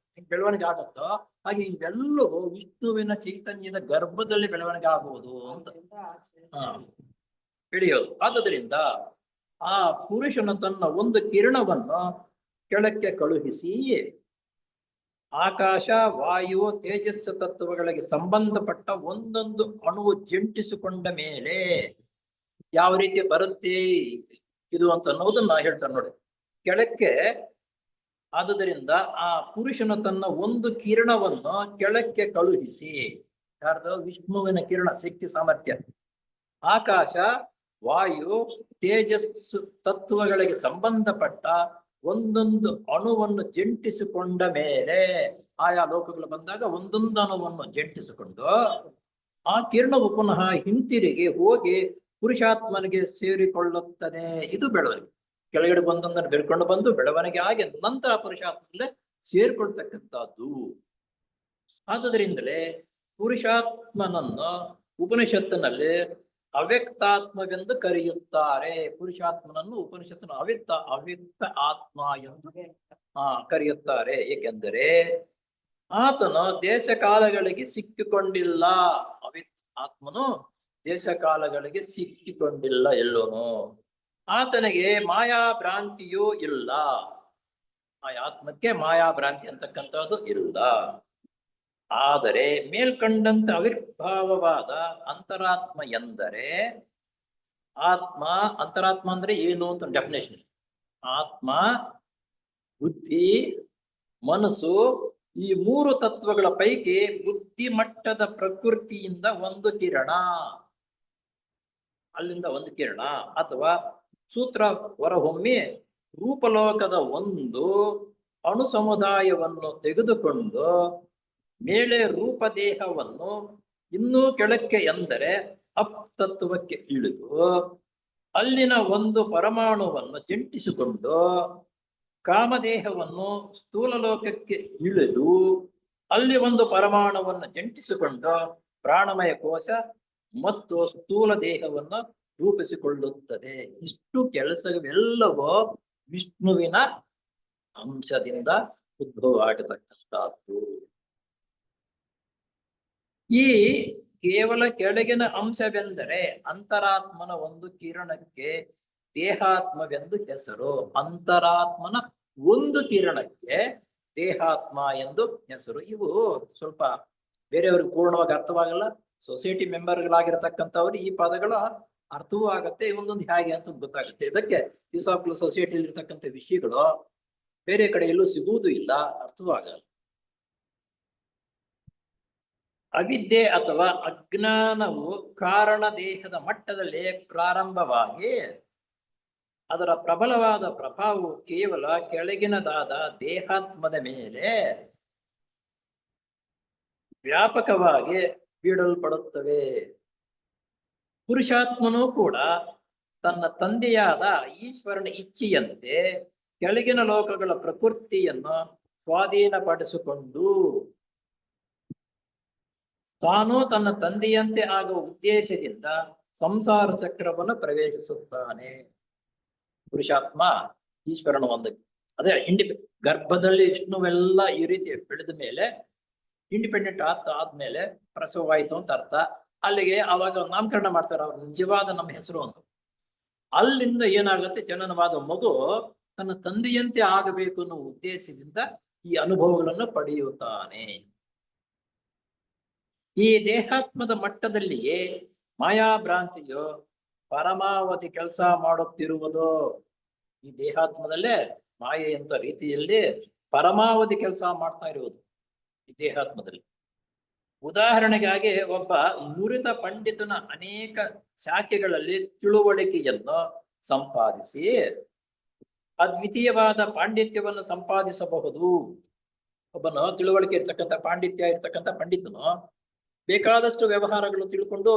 ಬೆಳವಣಿಗೆ ಆಗುತ್ತೋ ಹಾಗೆ ಇವೆಲ್ಲವೂ ವಿಷ್ಣುವಿನ ಚೈತನ್ಯದ ಗರ್ಭದಲ್ಲಿ ಬೆಳವಣಿಗೆ ಆಗುವುದು ಅಂತ ತಿಳಿಯೋದು. ಆದುದರಿಂದ ಆ ಪುರುಷನು ತನ್ನ ಒಂದು ಕಿರಣವನ್ನು ಕೆಳಕ್ಕೆ ಕಳುಹಿಸಿ ಆಕಾಶ, ವಾಯು, ತೇಜಸ್ಸು ತತ್ವಗಳಿಗೆ ಸಂಬಂಧಪಟ್ಟ ಒಂದೊಂದು ಅಣುವು ಜಂಟಿಸಿಕೊಂಡ ಮೇಲೆ ಯಾವ ರೀತಿ ಬರುತ್ತೆ ಇದು ಅಂತ ಅನ್ನೋದನ್ನ ಹೇಳ್ತಾರೆ ನೋಡಿ ಕೆಳಕ್ಕೆ. ಆದುದರಿಂದ ಆ ಪುರುಷನು ತನ್ನ ಒಂದು ಕಿರಣವನ್ನು ಕೆಳಕ್ಕೆ ಕಳುಹಿಸಿ, ಯಾರ್ದು? ವಿಷ್ಣುವಿನ ಕಿರಣ ಶಕ್ತಿ ಸಾಮರ್ಥ್ಯ. ಆಕಾಶ, ವಾಯು, ತೇಜಸ್ಸು ತತ್ವಗಳಿಗೆ ಸಂಬಂಧಪಟ್ಟ ಒಂದೊಂದು ಅಣುವನ್ನು ಜಂಟಿಸಿಕೊಂಡ ಮೇಲೆ, ಆಯಾ ಲೋಕಗಳು ಬಂದಾಗ ಒಂದೊಂದು ಅಣುವನ್ನು ಜಂಟಿಸಿಕೊಂಡು ಆ ಕಿರಣವು ಪುನಃ ಹಿಂತಿರುಗಿ ಹೋಗಿ ಪುರುಷಾತ್ಮನಿಗೆ ಸೇರಿಕೊಳ್ಳುತ್ತದೆ. ಇದು ಬೆಳವಣಿಗೆ. ಕೆಳಗಡೆ ಒಂದೊಂದನ್ನು ಬೆಳ್ಕೊಂಡು ಬಂದು ಬೆಳವಣಿಗೆ ಆಗಿ ನಂತರ ಪುರುಷಾತ್ಮನಲ್ಲೇ ಸೇರ್ಕೊಳ್ತಕ್ಕಂಥದ್ದು. ಆದುದರಿಂದಲೇ ಪುರುಷಾತ್ಮನನ್ನು ಉಪನಿಷತ್ತಿನಲ್ಲಿ ಅವ್ಯಕ್ತಾತ್ಮವೆಂದು ಕರೆಯುತ್ತಾರೆ. ಪುರುಷಾತ್ಮನನ್ನು ಉಪನಿಷತ್ತಿನ ಅವ್ಯಕ್ತ ಆತ್ಮ ಎಂದು ಕರೆಯುತ್ತಾರೆ. ಏಕೆಂದರೆ ಆತನು ದೇಶ ಕಾಲಗಳಿಗೆ ಸಿಕ್ಕಿಕೊಂಡಿಲ್ಲ. ಆತ್ಮನು ದೇಶ ಕಾಲಗಳಿಗೆ ಸಿಕ್ಕಿಕೊಂಡಿಲ್ಲ ಎಲ್ಲೋನು. ಆತನಿಗೆ ಮಾಯಾ ಭ್ರಾಂತಿಯೂ ಇಲ್ಲ. ಆ ಆತ್ಮಕ್ಕೆ ಮಾಯಾ ಭ್ರಾಂತಿ ಅಂತಕ್ಕಂಥದ್ದು ಇಲ್ಲ. ಆದರೆ ಮೇಲ್ಕಂಡಂತೆ ಆವಿರ್ಭಾವವಾದ ಅಂತರಾತ್ಮ ಎಂದರೆ, ಅಂತರಾತ್ಮ ಅಂದ್ರೆ ಏನು ಅಂತ ಡೆಫಿನೇಷನ್. ಆತ್ಮ, ಬುದ್ಧಿ, ಮನಸ್ಸು, ಈ 3 ತತ್ವಗಳ ಪೈಕಿ ಬುದ್ಧಿ ಮಟ್ಟದ ಪ್ರಕೃತಿಯಿಂದ ಒಂದು ಕಿರಣ, ಅಲ್ಲಿಂದ ಒಂದು ಕಿರಣ ಅಥವಾ ಸೂತ್ರ ಹೊರಹೊಮ್ಮಿ ರೂಪಲೋಕದ ಒಂದು ಅಣು ಸಮುದಾಯವನ್ನು ತೆಗೆದುಕೊಂಡು ಮೇಲೆ ರೂಪದೇಹವನ್ನು ಇನ್ನೂ ಕೆಳಕ್ಕೆ ಎಂದರೆ ಅಪ್ ತತ್ವಕ್ಕೆ ಇಳಿದು ಅಲ್ಲಿನ ಒಂದು ಪರಮಾಣುವನ್ನು ಜಂಟಿಸಿಕೊಂಡು ಕಾಮದೇಹವನ್ನು ಸ್ಥೂಲ ಲೋಕಕ್ಕೆ ಇಳಿದು ಅಲ್ಲಿ ಒಂದು ಪರಮಾಣುವನ್ನು ಜಂಟಿಸಿಕೊಂಡು ಪ್ರಾಣಮಯ ಕೋಶ ಮತ್ತು ಸ್ಥೂಲ ದೇಹವನ್ನು ರೂಪಿಸಿಕೊಳ್ಳುತ್ತದೆ. ಇಷ್ಟು ಕೆಲಸವೆಲ್ಲವೂ ವಿಷ್ಣುವಿನ ಅಂಶದಿಂದ ಉದ್ಭವ ಆಗತಕ್ಕಂಥದ್ದು. ಈ ಕೇವಲ ಕೆಳಗಿನ ಅಂಶವೆಂದರೆ ಅಂತರಾತ್ಮನ ಒಂದು ಕಿರಣಕ್ಕೆ ದೇಹಾತ್ಮವೆಂದು ಹೆಸರು. ಅಂತರಾತ್ಮನ ಒಂದು ಕಿರಣಕ್ಕೆ ದೇಹಾತ್ಮ ಎಂದು ಹೆಸರು. ಇವು ಸ್ವಲ್ಪ ಬೇರೆಯವ್ರಿಗೆ ಪೂರ್ಣವಾಗಿ ಅರ್ಥವಾಗಲ್ಲ. ಸೊಸೈಟಿ ಮೆಂಬರ್ಗಳಾಗಿರತಕ್ಕಂಥವ್ರು ಈ ಪದಗಳ ಅರ್ಥವೂ ಆಗತ್ತೆ, ಒಂದೊಂದು ಹೇಗೆ ಅಂತ ಗೊತ್ತಾಗುತ್ತೆ. ಇದಕ್ಕೆ ದಿಸಾಪುರ ಸೊಸೈಟಿಯಲ್ಲಿ ಇರ್ತಕ್ಕಂಥ ವಿಷಯಗಳು ಬೇರೆ ಕಡೆ ಎಲ್ಲೂ ಸಿಗುವುದೂ ಇಲ್ಲ, ಅರ್ಥವೂ ಆಗಲ್ಲ. ಅವಿದ್ಯೆ ಅಥವಾ ಅಜ್ಞಾನವು ಕಾರಣ ದೇಹದ ಮಟ್ಟದಲ್ಲಿ ಪ್ರಾರಂಭವಾಗಿ ಅದರ ಪ್ರಬಲವಾದ ಪ್ರಭಾವವು ಕೇವಲ ಕೆಳಗಿನದಾದ ದೇಹಾತ್ಮದ ಮೇಲೆ ವ್ಯಾಪಕವಾಗಿ ಬೀಳಲ್ಪಡುತ್ತವೆ. ಪುರುಷಾತ್ಮನೂ ಕೂಡ ತನ್ನ ತಂದೆಯಾದ ಈಶ್ವರನ ಇಚ್ಛೆಯಂತೆ ಕೆಳಗಿನ ಲೋಕಗಳ ಪ್ರಕೃತಿಯನ್ನು ಸ್ವಾಧೀನಪಡಿಸಿಕೊಂಡು ತಾನು ತನ್ನ ತಂದೆಯಂತೆ ಆಗುವ ಉದ್ದೇಶದಿಂದ ಸಂಸಾರ ಚಕ್ರವನ್ನು ಪ್ರವೇಶಿಸುತ್ತಾನೆ. ಪುರುಷಾತ್ಮ ಈಶ್ವರನ ಒಂದು ಅದೇ ಗರ್ಭದಲ್ಲಿ ವಿಷ್ಣುವೆಲ್ಲ ಈ ರೀತಿ ಬೆಳೆದ ಮೇಲೆ ಇಂಡಿಪೆಂಡೆಂಟ್ ಆದ್ಮೇಲೆ ಪ್ರಸವವಾಯಿತು ಅಂತ ಅರ್ಥ. ಅಲ್ಲಿಗೆ ಅವಾಗ ನಾಮಕರಣ ಮಾಡ್ತಾರೆ, ಅವ್ರ ನಿಜವಾದ ನಮ್ಮ ಹೆಸರು ಅಂತ. ಅಲ್ಲಿಂದ ಏನಾಗುತ್ತೆ, ಜನನವಾದ ಮಗು ತನ್ನ ತಂದೆಯಂತೆ ಆಗಬೇಕು ಅನ್ನೋ ಉದ್ದೇಶದಿಂದ ಈ ಅನುಭವಗಳನ್ನು ಪಡೆಯುತ್ತಾನೆ. ಈ ದೇಹಾತ್ಮದ ಮಟ್ಟದಲ್ಲಿಯೇ ಮಾಯಾಭ್ರಾಂತಿಯು ಪರಮಾವಧಿ ಕೆಲಸ ಮಾಡುತ್ತಿರುವುದು ಈ ದೇಹಾತ್ಮದಲ್ಲೇ ಮಾಯೆಯಂತ ರೀತಿಯಲ್ಲಿ ಪರಮಾವಧಿ ಕೆಲಸ ಮಾಡ್ತಾ ಇರುವುದು ಈ ದೇಹಾತ್ಮದಲ್ಲಿ. ಉದಾಹರಣೆಗಾಗಿ ಒಬ್ಬ ನುರಿತ ಪಂಡಿತನ ಅನೇಕ ಶಾಖೆಗಳಲ್ಲಿ ತಿಳುವಳಿಕೆಯನ್ನು ಸಂಪಾದಿಸಿ ಅದ್ವಿತೀಯವಾದ ಪಾಂಡಿತ್ಯವನ್ನು ಸಂಪಾದಿಸಬಹುದು. ಒಬ್ಬನು ತಿಳುವಳಿಕೆ ಇರ್ತಕ್ಕಂಥ ಪಾಂಡಿತ್ಯ ಇರ್ತಕ್ಕಂಥ ಪಂಡಿತನು ಬೇಕಾದಷ್ಟು ವ್ಯವಹಾರಗಳು ತಿಳ್ಕೊಂಡು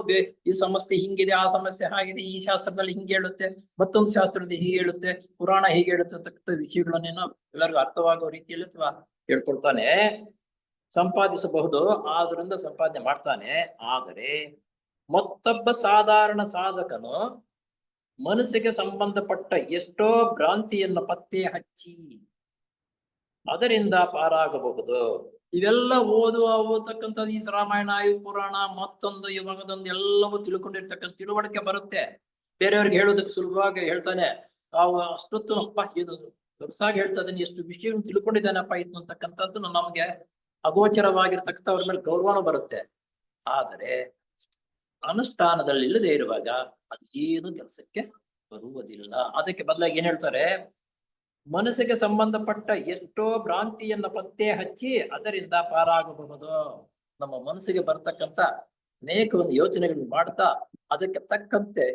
ಈ ಸಮಸ್ಯೆ ಹಿಂಗಿದೆ, ಆ ಸಮಸ್ಯೆ ಹಾಗಿದೆ, ಈ ಶಾಸ್ತ್ರದಲ್ಲಿ ಹಿಂಗೆ ಹೇಳುತ್ತೆ, ಮತ್ತೊಂದು ಶಾಸ್ತ್ರದಲ್ಲಿ ಹೀಗೆ ಹೇಳುತ್ತೆ, ಪುರಾಣ ಹೀಗೆ ಹೇಳುತ್ತೆ ಅಂತಕ್ಕಂಥ ವಿಷಯಗಳನ್ನೇನೋ ಎಲ್ಲರಿಗೂ ಅರ್ಥವಾಗುವ ರೀತಿಯಲ್ಲಿ ಅಥವಾ ಹೇಳ್ಕೊಳ್ತಾನೆ, ಸಂಪಾದಿಸಬಹುದು. ಆದ್ರಿಂದ ಸಂಪಾದನೆ ಮಾಡ್ತಾನೆ. ಆದರೆ ಮತ್ತೊಬ್ಬ ಸಾಧಾರಣ ಸಾಧಕನು ಮನಸ್ಸಿಗೆ ಸಂಬಂಧಪಟ್ಟ ಎಷ್ಟೋ ಭ್ರಾಂತಿಯನ್ನು ಪತ್ತೆ ಹಚ್ಚಿ ಅದರಿಂದ ಪಾರಾಗಬಹುದು. ಇವೆಲ್ಲ ಓದತಕ್ಕಂಥದ್ದು ಈ ರಾಮಾಯಣ, ಈ ಪುರಾಣ, ಮತ್ತೊಂದು ಇವಾಗದೊಂದು ಎಲ್ಲವೂ ತಿಳ್ಕೊಂಡಿರ್ತಕ್ಕಂಥ ತಿಳುವಳಿಕೆ ಬರುತ್ತೆ. ಬೇರೆಯವ್ರಿಗೆ ಹೇಳೋದಕ್ಕೆ ಸುಲಭವಾಗಿ ಹೇಳ್ತಾನೆ. ಅಷ್ಟೊತ್ತು ಅಪ್ಪ ಇದು ಸೊಗಸಾಗಿ ಹೇಳ್ತಾ ಇದ್ದಾನೆ, ಎಷ್ಟು ವಿಷಯವನ್ನು ತಿಳ್ಕೊಂಡಿದ್ದಾನಪ್ಪ ಇದು ಅಂತಕ್ಕಂಥದ್ದು ನಮಗೆ ಅಗೋಚರವಾಗಿರ್ತಕ್ಕಂಥ ಅವ್ರ ಮೇಲೆ ಗೌರವನೂ ಬರುತ್ತೆ. ಆದರೆ ಅನುಷ್ಠಾನದಲ್ಲಿ ಇಲ್ಲದೆ ಇರುವಾಗ ಅದೇನು ಕೆಲಸಕ್ಕೆ ಬರುವುದಿಲ್ಲ. ಅದಕ್ಕೆ ಬದಲಾಗಿ ಏನ್ ಹೇಳ್ತಾರೆ, ಮನಸ್ಸಿಗೆ ಸಂಬಂಧಪಟ್ಟ ಎಷ್ಟೋ ಭ್ರಾಂತಿಯನ್ನ ಪತ್ತೆ ಹಚ್ಚಿ ಅದರಿಂದ ಪಾರಾಗಬಹುದು. ನಮ್ಮ ಮನಸ್ಸಿಗೆ ಬರ್ತಕ್ಕಂಥ ಅನೇಕ ಒಂದು ಯೋಚನೆಗಳನ್ನು ಮಾಡ್ತಾ ಅದಕ್ಕೆ ತಕ್ಕಂತೆ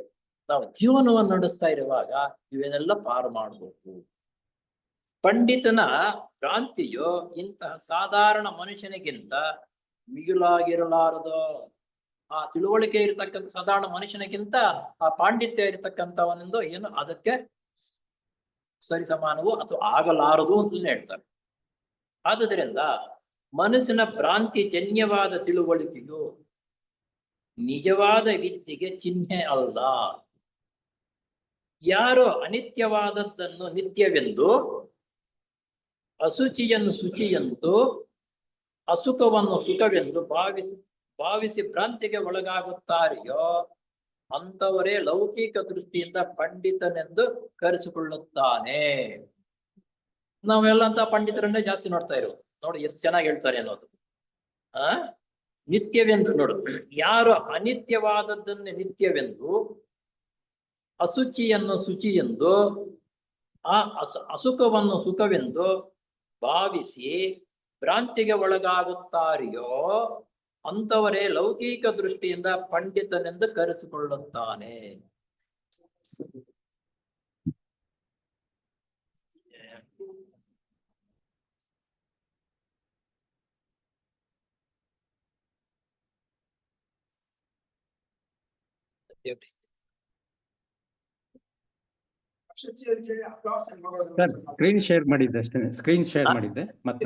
ನಾವು ಜೀವನವನ್ನು ನಡೆಸ್ತಾ ಇರುವಾಗ ಇವೇನೆಲ್ಲ ಪಾರು ಮಾಡಬಹುದು. ಪಂಡಿತನ ಭ್ರಾಂತಿಯು ಇಂತಹ ಸಾಧಾರಣ ಮನುಷ್ಯನಿಗಿಂತ ಮಿಗಿಲಾಗಿರಲಾರದು. ಆ ತಿಳುವಳಿಕೆ ಇರತಕ್ಕಂಥ ಸಾಧಾರಣ ಮನುಷ್ಯನಿಗಿಂತ ಆ ಪಾಂಡಿತ್ಯ ಇರತಕ್ಕಂಥವನೆಂದು ಏನು ಅದಕ್ಕೆ ಸರಿ ಸಮಾನವು ಅಥವಾ ಆಗಲಾರದು ಅಂತ ಹೇಳ್ತಾರೆ. ಆದುದರಿಂದ ಮನಸ್ಸಿನ ಭ್ರಾಂತಿ ಜನ್ಯವಾದ ತಿಳುವಳಿಕೆಯು ನಿಜವಾದ ವಿದ್ಯೆಗೆ ಚಿಹ್ನೆ ಅಲ್ಲ. ಯಾರು ಅನಿತ್ಯವಾದದ್ದನ್ನು ನಿತ್ಯವೆಂದು, ಅಶುಚಿಯನ್ನು ಶುಚಿಯೆಂದು, ಅಸುಖವನ್ನು ಸುಖವೆಂದು ಭಾವಿಸಿ ಭ್ರಾಂತಿಗೆ ಒಳಗಾಗುತ್ತಾರೆಯೋ ಅಂತವರೇ ಲೌಕಿಕ ದೃಷ್ಟಿಯಿಂದ ಪಂಡಿತನೆಂದು ಕರೆಸಿಕೊಳ್ಳುತ್ತಾನೆ. ನಾವೆಲ್ಲ ಅಂತ ಪಂಡಿತರನ್ನೇ ಜಾಸ್ತಿ ನೋಡ್ತಾ ಇರೋದು. ನೋಡಿ ಎಷ್ಟು ಚೆನ್ನಾಗಿ ಹೇಳ್ತಾರೆ ಅನ್ನೋದು. ನಿತ್ಯವೆಂದು ನೋಡು, ಯಾರು ಅನಿತ್ಯವಾದದ್ದನ್ನು ನಿತ್ಯವೆಂದು, ಅಶುಚಿಯನ್ನು ಶುಚಿಯೆಂದು, ಅಸುಖವನ್ನು ಸುಖವೆಂದು ಭಾವಿಸಿ ಭ್ರಾಂತಿಗೆ ಒಳಗಾಗುತ್ತಾರೆಯೋ ಅಂತವರೇ ಲೌಕಿಕ ದೃಷ್ಟಿಯಿಂದ ಪಂಡಿತನೆಂದು ಕರೆಸಿಕೊಳ್ಳುತ್ತಾನೆ. ಸ್ಕ್ರೀನ್ ಶೇರ್ ಮಾಡಿದ್ದೆ ಅಷ್ಟೇ. ಸ್ಕ್ರೀನ್ ಶೇರ್ ಮಾಡಿದ್ದೆ. ಮತ್ತೆ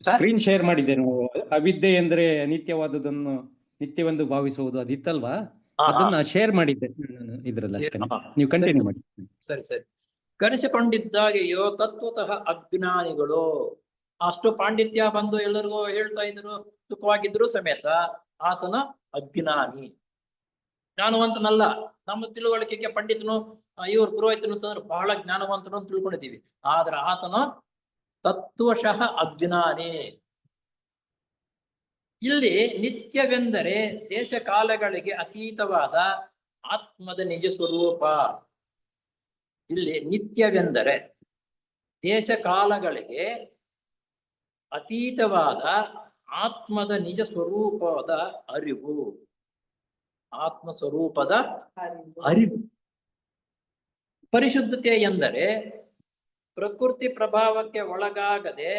ಸ್ಕ್ರೀನ್ ಶೇರ್ ಮಾಡಿದ್ದೆ. ನಾವು ಅವಿದ್ಯೆ ಎಂದ್ರೆ ನಿತ್ಯವಾದುದನ್ನು ನಿತ್ಯವೆಂದು ಭಾವಿಸುವುದು ಅದಿತ್ತಲ್ವಾ, ಅದನ್ನ ಶೇರ್ ಮಾಡಿದ್ದೆ ಇದ್ರಲ್ಲಿ ಅಷ್ಟೇ. ನೀವು ಕಂಟಿನ್ಯೂ ಮಾಡಿ. ಸರಿ ಸರಿ. ಕರೆಸಿಕೊಂಡಿದ್ದಾಗೆಯೋ ತತ್ವತಃ ಅಜ್ಞಾನಿಗಳು. ಅಷ್ಟು ಪಾಂಡಿತ್ಯ ಬಂದು ಎಲ್ಲರಿಗೂ ಹೇಳ್ತಾ ಇದ್ರು, ಸುಖವಾಗಿದ್ರು ಸಮೇತ ಆತನ ಅಜ್ಞಾನಿ, ಜ್ಞಾನವಂತನಲ್ಲ. ನಮ್ಮ ತಿಳುವಳಿಕೆಗೆ ಪಂಡಿತನು ಇವರು ಪುರೋಹಿತನು ಅಂತಂದ್ರೆ ಬಹಳ ಜ್ಞಾನವಂತನು ಅಂತ ತಿಳ್ಕೊಂಡಿದ್ದೀವಿ. ಆದ್ರೆ ಆತನು ತತ್ವಶಃ ಅಜ್ಞಾನಿ. ಇಲ್ಲಿ ನಿತ್ಯವೆಂದರೆ ದೇಶ ಕಾಲಗಳಿಗೆ ಅತೀತವಾದ ಆತ್ಮದ ನಿಜ ಸ್ವರೂಪ. ಇಲ್ಲಿ ನಿತ್ಯವೆಂದರೆ ದೇಶ ಕಾಲಗಳಿಗೆ ಅತೀತವಾದ ಆತ್ಮದ ನಿಜ ಸ್ವರೂಪದ ಅರಿವು, ಆತ್ಮ ಸ್ವರೂಪದ ಅರಿವು. ಪರಿಶುದ್ಧತೆ ಎಂದರೆ ಪ್ರಕೃತಿ ಪ್ರಭಾವಕ್ಕೆ ಒಳಗಾಗದೆ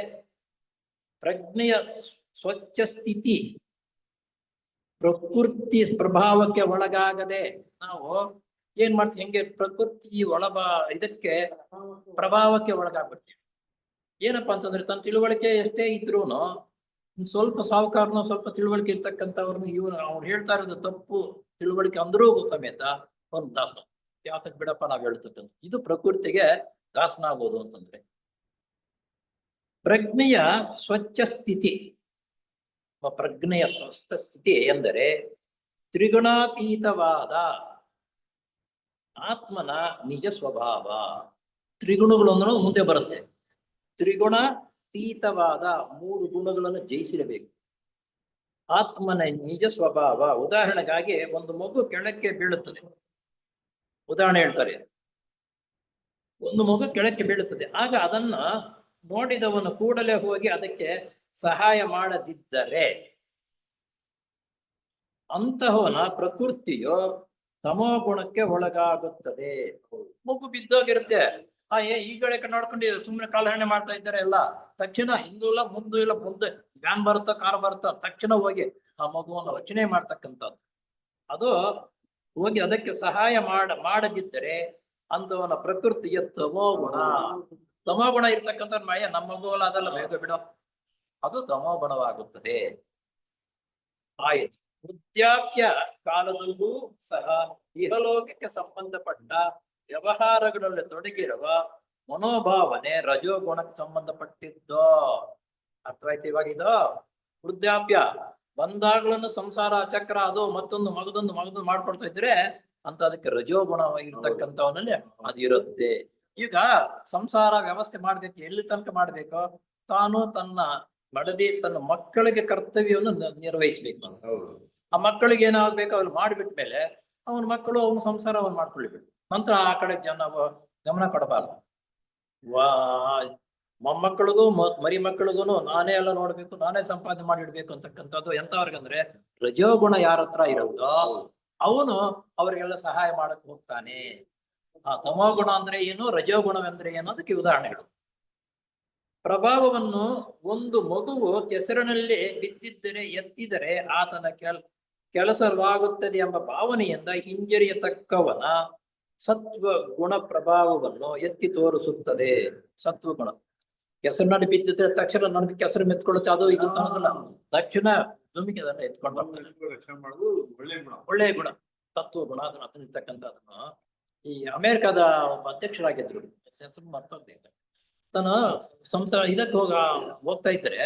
ಪ್ರಜ್ಞೆಯ ಸ್ವಚ್ಛ ಸ್ಥಿತಿ. ಪ್ರಕೃತಿ ಪ್ರಭಾವಕ್ಕೆ ಒಳಗಾಗದೆ ನಾವು ಏನ್ ಮಾಡ್ತೀವಿ, ಹೆಂಗೆ ಪ್ರಕೃತಿ ಇದಕ್ಕೆ ಪ್ರಭಾವಕ್ಕೆ ಒಳಗಾಗ್ಬಿಡ್ತೀವಿ. ಏನಪ್ಪಾ ಅಂತಂದ್ರೆ ತನ್ನ ತಿಳುವಳಿಕೆ ಎಷ್ಟೇ ಇದ್ರೂನು ಸ್ವಲ್ಪ ಸಾಹುಕಾರನು ಸ್ವಲ್ಪ ತಿಳುವಳಿಕೆ ಇರ್ತಕ್ಕಂಥವ್ರನ್ನ ಅವ್ರು ಹೇಳ್ತಾ ಇರೋದು ತಪ್ಪು ತಿಳುವಳಿಕೆ ಅಂದ್ರೂ ಸಮೇತ ಒಂದು ದಾಸನ ಯಾತಕ್ ಬಿಡಪ್ಪ ನಾವ್ ಹೇಳ್ತಕ್ಕಂಥ ಇದು ಪ್ರಕೃತಿಗೆ ದಾಸನಾಗೋದು ಅಂತಂದ್ರೆ. ಪ್ರಜ್ಞೆಯ ಸ್ವಚ್ಛ ಸ್ಥಿತಿ, ಪ್ರಜ್ಞೆಯ ಸ್ವಸ್ಥ ಸ್ಥಿತಿ ಎಂದರೆ ತ್ರಿಗುಣಾತೀತವಾದ ಆತ್ಮನ ನಿಜ ಸ್ವಭಾವ. ತ್ರಿಗುಣಗಳು ಮುಂದೆ ಬರುತ್ತೆ. ತ್ರಿಗುಣಾತೀತವಾದ 3 ಗುಣಗಳನ್ನು ಜಯಿಸಿರಬೇಕು. ಆತ್ಮನ ನಿಜ ಸ್ವಭಾವ. ಉದಾಹರಣೆಗಾಗಿ ಒಂದು ಮಗು ಕೆಳಕ್ಕೆ ಬೀಳುತ್ತದೆ. ಉದಾಹರಣೆ ಹೇಳ್ತಾರೆ, ಒಂದು ಮಗು ಕೆಳಕ್ಕೆ ಬೀಳುತ್ತದೆ. ಆಗ ಅದನ್ನ ನೋಡಿದವನು ಕೂಡಲೇ ಹೋಗಿ ಅದಕ್ಕೆ ಸಹಾಯ ಮಾಡದಿದ್ದರೆ ಅಂತಹವನ ಪ್ರಕೃತಿಯು ತಮೋ ಗುಣಕ್ಕೆ ಒಳಗಾಗುತ್ತದೆ. ಮಗು ಬಿದ್ದೋಗಿರುತ್ತೆ. ಈ ಕಡೆ ನೋಡ್ಕೊಂಡು ಸುಮ್ಮನೆ ಕಾಲಹರಣೆ ಮಾಡ್ತಾ ಇದ್ದಾರೆ ಎಲ್ಲ. ತಕ್ಷಣ ಹಿಂದೂ ಇಲ್ಲ ಮುಂದೂ ಇಲ್ಲ, ಮುಂದೆ ವ್ಯಾನ್ ಬರುತ್ತೋ ಕಾರ್ ಬರುತ್ತೋ ತಕ್ಷಣ ಹೋಗಿ ಆ ಮಗುವನ್ನು ರಕ್ಷಣೆ ಮಾಡ್ತಕ್ಕಂಥದ್ದು. ಅದು ಹೋಗಿ ಅದಕ್ಕೆ ಸಹಾಯ ಮಾಡದಿದ್ದರೆ ಅಂತವನ ಪ್ರಕೃತಿಯ ತಮೋಗುಣ. ತಮೋಗುಣ ಇರ್ತಕ್ಕಂಥ ಮಯ ನಮ್ಮ ಮಗು ಅಲ್ಲ, ಅದೆಲ್ಲ ಬೇಗ ಬಿಡೋ, ಅದು ತಮೋಗುಣವಾಗುತ್ತದೆ. ಆಯ್ತು. ವೃದ್ಧಾಪ್ಯ ಕಾಲದಲ್ಲೂ ಸಹ ಇಹಲೋಕಕ್ಕೆ ಸಂಬಂಧಪಟ್ಟ ವ್ಯವಹಾರಗಳಲ್ಲಿ ತೊಡಗಿರುವ ಮನೋಭಾವನೆ ರಜೋಗುಣಕ್ಕೆ ಸಂಬಂಧಪಟ್ಟಿದ್ದು. ಅರ್ಥವಾಯ್ತು ಇವಾಗ ಇದು? ವೃದ್ಧಾಪ್ಯ ಬಂದಾಗ್ಲೂ ಸಂಸಾರ ಚಕ್ರ ಅದು ಮತ್ತೊಂದು ಮಗದೊಂದು ಮಾಡ್ಕೊಡ್ತಾ ಇದ್ರೆ ಅಂತ ಅದಕ್ಕೆ ರಜೋಗುಣ ಇರ್ತಕ್ಕಂಥವನಲ್ಲಿ ಅದು ಇರುತ್ತೆ. ಈಗ ಸಂಸಾರ ವ್ಯವಸ್ಥೆ ಮಾಡ್ಬೇಕು, ಎಲ್ಲಿ ತನಕ ಮಾಡ್ಬೇಕು? ತಾನು ತನ್ನ ಮಡದಿ ತನ್ನ ಮಕ್ಕಳಿಗೆ ಕರ್ತವ್ಯವನ್ನು ನಿರ್ವಹಿಸ್ಬೇಕು. ಆ ಮಕ್ಕಳಿಗೆ ಏನಾಗ್ಬೇಕು ಅವ್ರು ಮಾಡಿಬಿಟ್ಮೇಲೆ ಅವನ ಮಕ್ಕಳು ಅವನ ಸಂಸಾರ ಅವನು ಮಾಡ್ಕೊಳ್ಬೇಕು. ನಂತರ ಆ ಕಡೆ ಗಮನ ಕೊಡಬಾರ್ದು. ಮೊಮ್ಮಕ್ಕಳಿಗೂ ಮರಿ ಮಕ್ಕಳಿಗೂ ನಾನೇ ಎಲ್ಲ ನೋಡ್ಬೇಕು, ನಾನೇ ಸಂಪಾದನೆ ಮಾಡಿಡ್ಬೇಕು ಅಂತಕ್ಕಂಥದ್ದು ಎಂತವ್ರಿಗಂದ್ರೆ ರಜೋಗುಣ ಯಾರ ಹತ್ರ ಇರುತ್ತೋ ಅವನು ಅವ್ರಿಗೆಲ್ಲ ಸಹಾಯ ಮಾಡಕ್ ಹೋಗ್ತಾನೆ. ಆ ತಮೋಗುಣ ಅಂದ್ರೆ ಏನು, ರಜೋಗುಣವೆಂದ್ರೆ ಏನು ಅದಕ್ಕೆ ಉದಾಹರಣೆಗಳು. ಪ್ರಭಾವವನ್ನು ಒಂದು ಮಗುವು ಕೆಸರಿನಲ್ಲಿ ಬಿದ್ದಿದ್ದರೆ ಎತ್ತಿದರೆ ಆತನ ಕೆಲಸವಾಗುತ್ತದೆ ಎಂಬ ಭಾವನೆಯಿಂದ ಹಿಂಜರಿಯತಕ್ಕವನ ಸತ್ವ ಗುಣ ಪ್ರಭಾವವನ್ನು ಎತ್ತಿ ತೋರಿಸುತ್ತದೆ. ಸತ್ವಗುಣ ಕೆಸರಿನಲ್ಲಿ ಬಿದ್ದಿದ್ರೆ ತಕ್ಷಣ ನನಗೆ ಕೆಸರು ಮೆತ್ಕೊಳ್ಳುತ್ತೆ, ಅದು ಇದು ಅನ್ನೋದಲ್ಲ. ತಕ್ಷಣ ದುಮಿಗೆ ಅದನ್ನ ಎತ್ಕೊಂಡು ಒಳ್ಳೆಯ ಗುಣ, ತತ್ವ ಗುಣ ಅದನ್ನ ಹತ್ತಿರ್ತಕ್ಕಂಥದನ್ನು. ಈ ಅಮೆರಿಕದ ಒಬ್ಬ ಅಧ್ಯಕ್ಷರಾಗಿದ್ರು, ಮರ್ತೋಗ್ತಾ ತನ್ನ ಸಂಸಾರ ಇದಕ್ಕೆ ಹೋಗ್ತಾ ಇದ್ರೆ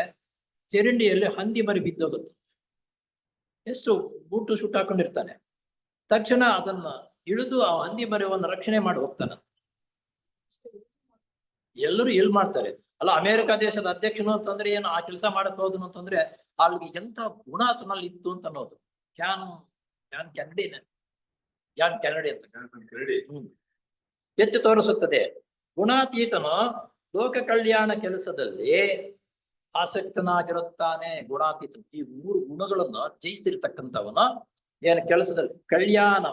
ಚರಂಡಿಯಲ್ಲಿ ಹಂದಿ ಮರಿ ಬಿದ್ದೋಗುತ್ತೆ. ಎಷ್ಟು ಬೂಟು ಶೂಟ್ ಹಾಕೊಂಡಿರ್ತಾನೆ. ತಕ್ಷಣ ಅದನ್ನ ಇಳಿದು ಆ ಹಂದಿ ಮರಿಯನ್ನು ರಕ್ಷಣೆ ಮಾಡಿ ಹೋಗ್ತಾನ. ಎಲ್ಲರೂ ಎಲ್ ಮಾಡ್ತಾರೆ ಅಲ್ಲ. ಅಮೆರಿಕ ದೇಶದ ಅಧ್ಯಕ್ಷನು ಅಂತಂದ್ರೆ ಏನು, ಆ ಕೆಲಸ ಮಾಡಕ್ ಹೋದನು ಅಂತಂದ್ರೆ ಅಲ್ಲಿಗೆ ಎಂತ ಗುಣ ಆತನಲ್ಲಿ ಇತ್ತು ಅಂತ ಅನ್ನೋದು. ಕೆನಡಿ ಅಂತ ಎತ್ತಿ ತೋರಿಸುತ್ತದೆ. ಗುಣಾತೀತನು ಲೋಕ ಕಲ್ಯಾಣ ಕೆಲಸದಲ್ಲಿ ಆಸಕ್ತನಾಗಿರುತ್ತಾನೆ. ಗುಣಾತೀತ ಈ 3 ಗುಣಗಳನ್ನ ಜಯಿಸ್ತಿರ್ತಕ್ಕಂಥವನ ಏನು ಕೆಲಸದಲ್ಲಿ ಕಲ್ಯಾಣ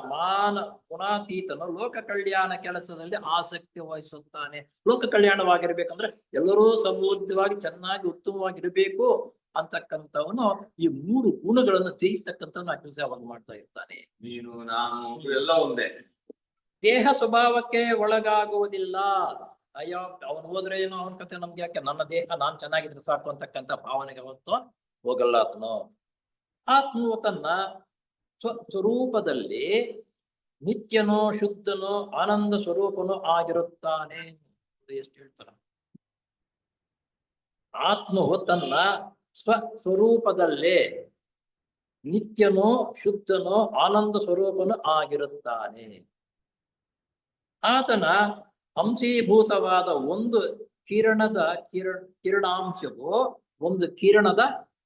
ಗುಣಾತೀತನು ಲೋಕ ಕಲ್ಯಾಣ ಕೆಲಸದಲ್ಲಿ ಆಸಕ್ತಿ ವಹಿಸುತ್ತಾನೆ. ಲೋಕ ಕಲ್ಯಾಣವಾಗಿರ್ಬೇಕಂದ್ರೆ ಎಲ್ಲರೂ ಸಮೃದ್ಧವಾಗಿ ಚೆನ್ನಾಗಿ ಉತ್ತಮವಾಗಿರ್ಬೇಕು ಅಂತಕ್ಕಂಥವನು ಈ 3 ಗುಣಗಳನ್ನು ಜಯಿಸ್ತಕ್ಕಂಥವನು ಆ ಕೆಲಸ ಅವಾಗ ಮಾಡ್ತಾ ಇರ್ತಾನೆ. ನೀನು ನಾನು ಎಲ್ಲ ಒಂದೇ. ದೇಹ ಸ್ವಭಾವಕ್ಕೆ ಒಳಗಾಗುವುದಿಲ್ಲ. ಅಯ್ಯೋ ಅವನು ಹೋದ್ರೆ ಏನೋ ಅವನ ಕತೆ ನಮ್ಗೆ ಯಾಕೆ, ನನ್ನ ದೇಹ ನಾನ್ ಚೆನ್ನಾಗಿದ್ರೆ ಸಾಕು ಅಂತಕ್ಕಂಥ ಭಾವನೆಗೆ ಹೊತ್ತು ಹೋಗಲ್ಲ ಆತನು. ಆತ್ಮವು ತನ್ನ ಸ್ವರೂಪದಲ್ಲಿ ನಿತ್ಯನೋ ಶುದ್ಧನೋ ಆನಂದ ಸ್ವರೂಪನೋ ಆಗಿರುತ್ತಾನೆ. ಎಷ್ಟು ಹೇಳ್ತಾರ? ಆತ್ಮವು ತನ್ನ ಸ್ವರೂಪದಲ್ಲೇ ನಿತ್ಯನೋ ಶುದ್ಧನೋ ಆನಂದ ಸ್ವರೂಪನೋ ಆಗಿರುತ್ತಾನೆ. ಆತನ ಅಂಶೀಭೂತವಾದ ಒಂದು ಕಿರಣಾಂಶವು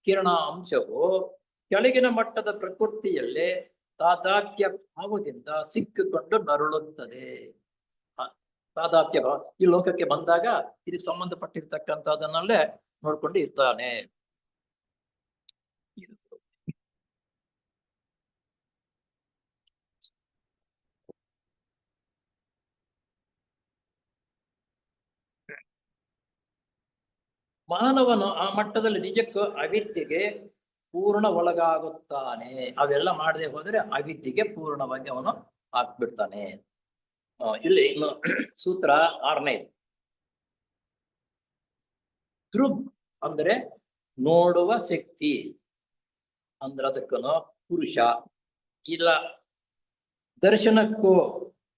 ಕಿರಣಾಂಶವು ಕೆಳಗಿನ ಮಟ್ಟದ ಪ್ರಕೃತಿಯಲ್ಲೇ ತಾದಾತ್ಮ್ಯ ಭಾವದಿಂದ ಸಿಕ್ಕಿಕೊಂಡು ನರಳುತ್ತದೆ. ತಾದಾತ್ಮ್ಯ ಭಾವ ಈ ಲೋಕಕ್ಕೆ ಬಂದಾಗ ಇದಕ್ಕೆ ಸಂಬಂಧಪಟ್ಟಿರ್ತಕ್ಕಂಥದನ್ನಲ್ಲೇ ನೋಡ್ಕೊಂಡು ಇರ್ತಾನೆ. ಮಾನವನು ಆ ಮಟ್ಟದಲ್ಲಿ ನಿಜಕ್ಕೂ ಅವಿದ್ಯೆಗೆ ಪೂರ್ಣ ಒಳಗಾಗುತ್ತಾನೆ. ಅವೆಲ್ಲ ಮಾಡದೆ ಹೋದ್ರೆ ಅವಿದ್ಯೆಗೆ ಪೂರ್ಣವಾಗಿ ಅವನು ಹಾಕ್ಬಿಡ್ತಾನೆ. ಇಲ್ಲಿ ಇನ್ನು ಸೂತ್ರ 6ನೇ. ದೃಗ್ ಅಂದ್ರೆ ನೋಡುವ ಶಕ್ತಿ ಅಂದ್ರೆ ಅದಕ್ಕನು ಪುರುಷ ಇಲ್ಲ. ದರ್ಶನಕ್ಕೂ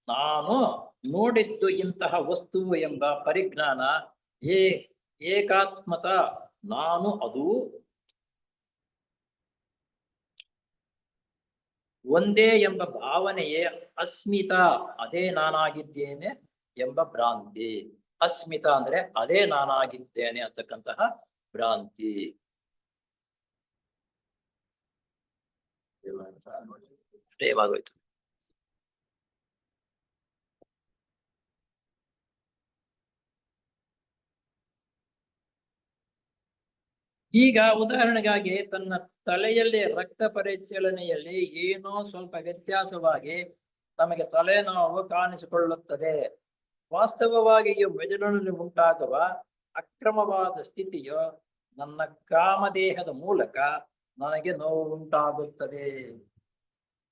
ನಾನು ನೋಡಿದ್ದು ಇಂತಹ ವಸ್ತುವು ಎಂಬ ಪರಿಜ್ಞಾನ. ಏಕಾತ್ಮತ ನಾನು ಅದು ಒಂದೇ ಎಂಬ ಭಾವನೆಯೇ ಅಸ್ಮಿತ, ಅದೇ ನಾನಾಗಿದ್ದೇನೆ ಎಂಬ ಭ್ರಾಂತಿ. ಅಸ್ಮಿತ ಅಂದ್ರೆ ಅದೇ ನಾನಾಗಿದ್ದೇನೆ ಅಂತಕ್ಕಂತಹ ಭ್ರಾಂತಿ. ಟೈಮ್ ಆಗೋಯ್ತು. ಈಗ ಉದಾಹರಣೆಗಾಗಿ ತನ್ನ ತಲೆಯಲ್ಲಿ ರಕ್ತ ಪರಿಚಲನೆಯಲ್ಲಿ ಏನೋ ಸ್ವಲ್ಪ ವ್ಯತ್ಯಾಸವಾಗಿ ತಮಗೆ ತಲೆನೋವು ಕಾಣಿಸಿಕೊಳ್ಳುತ್ತದೆ. ವಾಸ್ತವವಾಗಿ ಈ ಮೆದುಳಿನಲ್ಲಿ ಉಂಟಾಗುವ ಅಕ್ರಮವಾದ ಸ್ಥಿತಿಯು ನನ್ನ ಕಾಮದೇಹದ ಮೂಲಕ ನನಗೆ ನೋವು ಉಂಟಾಗುತ್ತದೆ.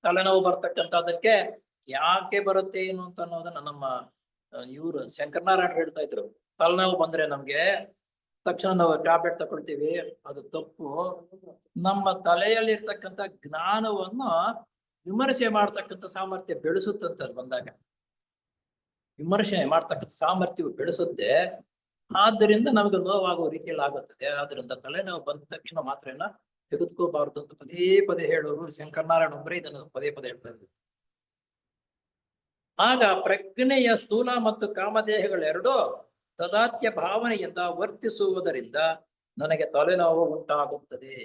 ತಲೆನೋವು ಬರ್ತಕ್ಕಂಥದ್ದಕ್ಕೆ ಯಾಕೆ ಬರುತ್ತೆ ಏನು ಅಂತ ಅನ್ನೋದನ್ನ ನಮ್ಮ ಇವರು ಶಂಕರನಾರಾಯಣ ಹೇಳ್ತಾ ಇದ್ರು. ತಲೆನೋವು ಬಂದ್ರೆ ನಮ್ಗೆ ತಕ್ಷಣ ನಾವು ಟ್ಯಾಬ್ಲೆಟ್ ತಗೊಳ್ತೀವಿ, ಅದು ತಪ್ಪು. ನಮ್ಮ ತಲೆಯಲ್ಲಿ ಇರ್ತಕ್ಕಂಥ ಜ್ಞಾನವನ್ನು ವಿಮರ್ಶೆ ಮಾಡ್ತಕ್ಕಂಥ ಸಾಮರ್ಥ್ಯ ಬೆಳೆಸುತ್ತಂತ ಬಂದಾಗ, ವಿಮರ್ಶೆ ಮಾಡ್ತಕ್ಕಂಥ ಸಾಮರ್ಥ್ಯವು ಬೆಳೆಸುತ್ತೆ. ಆದ್ದರಿಂದ ನಮಗೆ ನೋವಾಗುವ ರೀತಿಯಲ್ಲಿ ಆಗುತ್ತದೆ. ಆದ್ರಿಂದ ತಲೆನೋವು ಬಂದ ತಕ್ಷಣ ಮಾತ್ರ ತೆಗೆದುಕೋಬಾರದು ಅಂತ ಪದೇ ಪದೇ ಹೇಳೋರು ಶಂಕರನಾರಾಯಣ ಒಬ್ಬರೇ ಇದನ್ನು ಪದೇ ಪದೇ ಹೇಳ್ತಾ ಇದ್ರು. ಆಗ ಪ್ರಜ್ಞೆಯ ಸ್ಥೂಲ ಮತ್ತು ಕಾಮದೇಹಗಳೆರಡೂ ತದಾತ್ಯ ಭಾವನೆಯಿಂದ ವರ್ತಿಸುವುದರಿಂದ ನನಗೆ ತಲೆನೋವು ಉಂಟಾಗುತ್ತದೆ.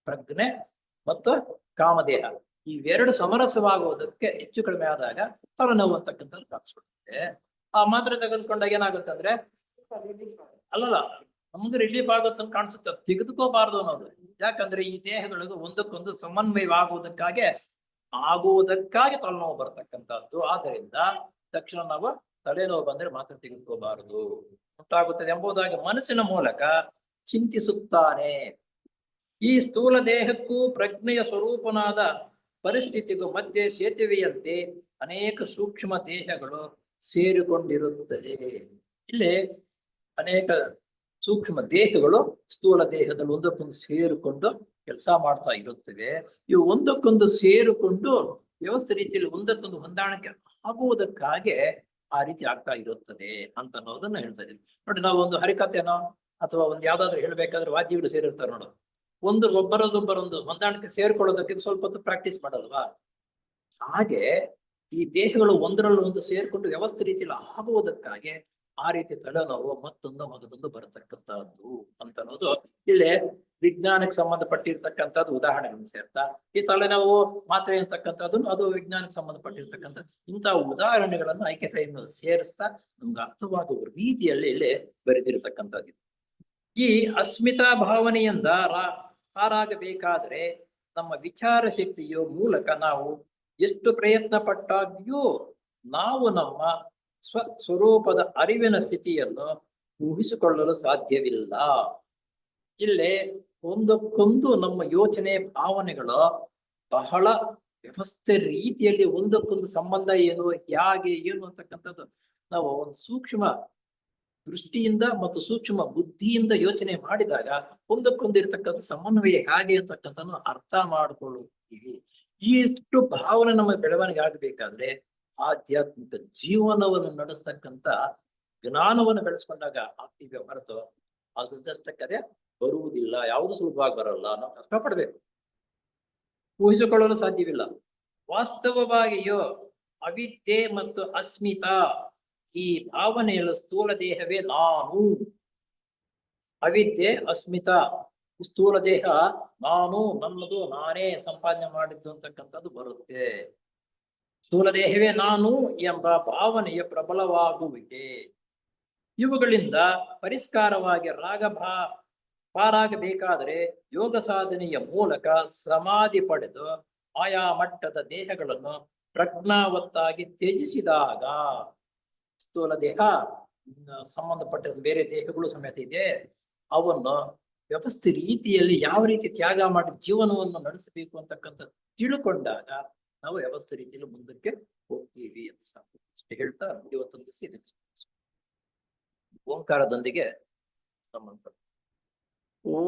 ಪ್ರಜ್ಞೆ ಮತ್ತು ಕಾಮದೇಹ ಇವೆರಡು ಸಮರಸವಾಗುವುದಕ್ಕೆ ಹೆಚ್ಚು ಕಡಿಮೆ ಆದಾಗ ತಲೆನೋವು ಅಂತಕ್ಕಂಥದ್ದು ಕಾಣಿಸ್ಬಿಡುತ್ತೆ. ಆ ಮಾತ್ರೆ ತೆಗೆದುಕೊಂಡಾಗ ಏನಾಗುತ್ತೆ ಅಂದ್ರೆ ಅಲ್ಲಲ್ಲ ನಮ್ಗೆ ರಿಲೀಫ್ ಆಗುತ್ತೆ ಅಂತ ಕಾಣಿಸುತ್ತೆ. ತೆಗೆದುಕೋಬಾರ್ದು ಅನ್ನೋದು. ಯಾಕಂದ್ರೆ ಈ ದೇಹಗಳಿಗೂ ಒಂದಕ್ಕೊಂದು ಸಮನ್ವಯವಾಗುವುದಕ್ಕಾಗಿ ತಲೆನೋವು ಬರ್ತಕ್ಕಂಥದ್ದು. ಆದ್ದರಿಂದ ತಕ್ಷಣ ನಾವು ತಲೆನೋವು ಬಂದ್ರೆ ಮಾತ್ರ ತೆಗೆದುಕೋಬಾರದು, ಉಂಟಾಗುತ್ತದೆ ಎಂಬುದಾಗಿ ಮನಸ್ಸಿನ ಮೂಲಕ ಚಿಂತಿಸುತ್ತಾನೆ. ಈ ಸ್ಥೂಲ ದೇಹಕ್ಕೂ ಪ್ರಜ್ಞೆಯ ಸ್ವರೂಪನಾದ ಪರಿಸ್ಥಿತಿಗೂ ಮಧ್ಯೆ ಸೇತುವೆಯಂತೆ ಅನೇಕ ಸೂಕ್ಷ್ಮ ದೇಹಗಳು ಸೇರಿಕೊಂಡಿರುತ್ತವೆ. ಇಲ್ಲಿ ಅನೇಕ ಸೂಕ್ಷ್ಮ ದೇಹಗಳು ಸ್ಥೂಲ ದೇಹದಲ್ಲಿ ಒಂದಕ್ಕೊಂದು ಸೇರಿಕೊಂಡು ಕೆಲಸ ಮಾಡ್ತಾ ಇರುತ್ತವೆ. ಇವು ಒಂದಕ್ಕೊಂದು ಸೇರಿಕೊಂಡು ವ್ಯವಸ್ಥೆ ರೀತಿಯಲ್ಲಿ ಒಂದಕ್ಕೊಂದು ಹೊಂದಾಣಿಕೆ ಆಗುವುದಕ್ಕಾಗಿ ಆ ರೀತಿ ಆಗ್ತಾ ಇರುತ್ತದೆ ಅಂತ ಅನ್ನೋದನ್ನ ಹೇಳ್ತಾ ಇದೀವಿ. ನೋಡಿ, ನಾವು ಒಂದು ಹರಿಕಥೆನೋ ಅಥವಾ ಒಂದು ಯಾವ್ದಾದ್ರು ಹೇಳ್ಬೇಕಾದ್ರೆ ವಾದ್ಯಗಳು ಸೇರಿರ್ತಾರೆ ನೋಡು. ಒಬ್ಬರದೊಬ್ಬರೊಂದು ಹೊಂದಾಣಿಕೆ ಸೇರ್ಕೊಳ್ಳೋದಕ್ಕೆ ಸ್ವಲ್ಪ ಹೊತ್ತು ಪ್ರಾಕ್ಟೀಸ್ ಮಾಡಲ್ವಾ? ಹಾಗೆ ಈ ದೇಹಗಳು ಒಂದರಲ್ಲಿ ಒಂದು ಸೇರ್ಕೊಂಡು ವ್ಯವಸ್ಥೆ ರೀತಿಯಲ್ಲಿ ಆಗುವುದಕ್ಕಾಗಿ ಆ ರೀತಿ ತಲೆನೋವು ಮಗದೊಂದು ಬರತಕ್ಕಂತಹದ್ದು ಅಂತ ಅನ್ನೋದು ಇಲ್ಲಿ ವಿಜ್ಞಾನಕ್ಕೆ ಸಂಬಂಧಪಟ್ಟಿರ್ತಕ್ಕಂಥದ್ದು ಉದಾಹರಣೆಗಳನ್ನು ಸೇರ್ತಾ, ಈ ತಲೆನೋವು ಮಾತ್ರೆ ಅಂತಕ್ಕಂಥದ್ದು ಅದು ವಿಜ್ಞಾನಕ್ಕೆ ಸಂಬಂಧಪಟ್ಟಿರ್ತಕ್ಕಂಥದ್ದು. ಇಂತಹ ಉದಾಹರಣೆಗಳನ್ನು ಐಕ್ಯತೆಯನ್ನು ಸೇರಿಸ್ತಾ ನಮ್ಗೆ ಅರ್ಥವಾಗುವ ರೀತಿಯಲ್ಲಿ ಇಲ್ಲಿ ಬರೆದಿರತಕ್ಕಂಥದ್ದು. ಈ ಅಸ್ಮಿತಾ ಭಾವನೆಯಿಂದ ಪಾರಾಗಬೇಕಾದ್ರೆ ನಮ್ಮ ವಿಚಾರ ಶಕ್ತಿಯ ಮೂಲಕ ನಾವು ಎಷ್ಟು ಪ್ರಯತ್ನ ಪಟ್ಟಾಗ್ಯೂ ನಾವು ನಮ್ಮ ಸ್ವರೂಪದ ಅರಿವಿನ ಸ್ಥಿತಿಯನ್ನು ಊಹಿಸಿಕೊಳ್ಳಲು ಸಾಧ್ಯವಿಲ್ಲ. ಇಲ್ಲೇ ಒಂದಕ್ಕೊಂದು ನಮ್ಮ ಯೋಚನೆ ಭಾವನೆಗಳು ಬಹಳ ವ್ಯವಸ್ಥೆ ರೀತಿಯಲ್ಲಿ ಒಂದಕ್ಕೊಂದು ಸಂಬಂಧ ಏನು, ಹೇಗೆ ಏನು ಅಂತಕ್ಕಂಥದ್ದು ನಾವು ಒಂದು ಸೂಕ್ಷ್ಮ ದೃಷ್ಟಿಯಿಂದ ಮತ್ತು ಸೂಕ್ಷ್ಮ ಬುದ್ಧಿಯಿಂದ ಯೋಚನೆ ಮಾಡಿದಾಗ ಒಂದಕ್ಕೊಂದು ಇರ್ತಕ್ಕಂಥ ಸಮನ್ವಯ ಹೇಗೆ ಅಂತಕ್ಕಂಥದ್ದು ಅರ್ಥ ಮಾಡಿಕೊಳ್ಳುತ್ತೀವಿ. ಇಷ್ಟು ಭಾವನೆ ನಮ್ಮ ಬೆಳವಣಿಗೆ ಆಗಬೇಕಾದ್ರೆ ಆಧ್ಯಾತ್ಮಿಕ ಜೀವನವನ್ನು ನಡೆಸ್ತಕ್ಕಂಥ ಜ್ಞಾನವನ್ನು ಬೆಳೆಸ್ಕೊಂಡಾಗ ಆಗ್ತೀವಿ ಹೊರತು ಅಷ್ಟಕ್ಕದೇ ಬರುವುದಿಲ್ಲ. ಯಾವುದು ಸುಲಭವಾಗಿ ಬರಲ್ಲ, ನಾವು ಕಷ್ಟಪಡ್ಬೇಕು, ಊಹಿಸಿಕೊಳ್ಳಲು ಸಾಧ್ಯವಿಲ್ಲ. ವಾಸ್ತವವಾಗಿಯೋ ಅವಿದ್ಯೆ ಮತ್ತು ಅಸ್ಮಿತಾ ಈ ಭಾವನೆಯಲ್ಲಿ ಸ್ಥೂಲ ದೇಹವೇ ನಾನು. ಅವಿದ್ಯೆ, ಅಸ್ಮಿತಾ, ಸ್ಥೂಲ ದೇಹ ನಾನು, ನನ್ನದು, ನಾನೇ ಸಂಪಾದನೆ ಮಾಡಿದ್ದು ಅಂತಕ್ಕಂಥದ್ದು ಬರುತ್ತೆ. ಸ್ಥೂಲ ದೇಹವೇ ನಾನು ಎಂಬ ಭಾವನೆಯ ಪ್ರಬಲವಾಗುವಿಕೆ. ಇವುಗಳಿಂದ ಪರಿಷ್ಕಾರವಾಗಿ ಪಾರಾಗಬೇಕಾದರೆ ಯೋಗ ಸಾಧನೆಯ ಮೂಲಕ ಸಮಾಧಿ ಪಡೆದು ಆಯಾ ಮಟ್ಟದ ದೇಹಗಳನ್ನು ಪ್ರಜ್ಞಾವತ್ತಾಗಿ ತ್ಯಜಿಸಿದಾಗ, ಸ್ಥೂಲ ದೇಹ ಸಂಬಂಧಪಟ್ಟ ಬೇರೆ ದೇಹಗಳು ಸಮೇತ ಇದೆ, ಅವನ್ನು ವ್ಯವಸ್ಥೆ ರೀತಿಯಲ್ಲಿ ಯಾವ ರೀತಿ ತ್ಯಾಗ ಮಾಡಿ ಜೀವನವನ್ನು ನಡೆಸಬೇಕು ಅಂತಕ್ಕಂಥ ತಿಳ್ಕೊಂಡಾಗ ನಾವು ವ್ಯವಸ್ಥೆ ರೀತಿಯಲ್ಲಿ ಮುಂದಕ್ಕೆ ಹೋಗ್ತೀವಿ ಅಂತ ಅಷ್ಟೇ ಹೇಳ್ತಾ ಇವತ್ತೊಂದು ದಿವಸ ಇದಕ್ಕೆ ಓಂಕಾರದೊಂದಿಗೆ ಸಂಬಂಧಪಟ್ಟ ಓ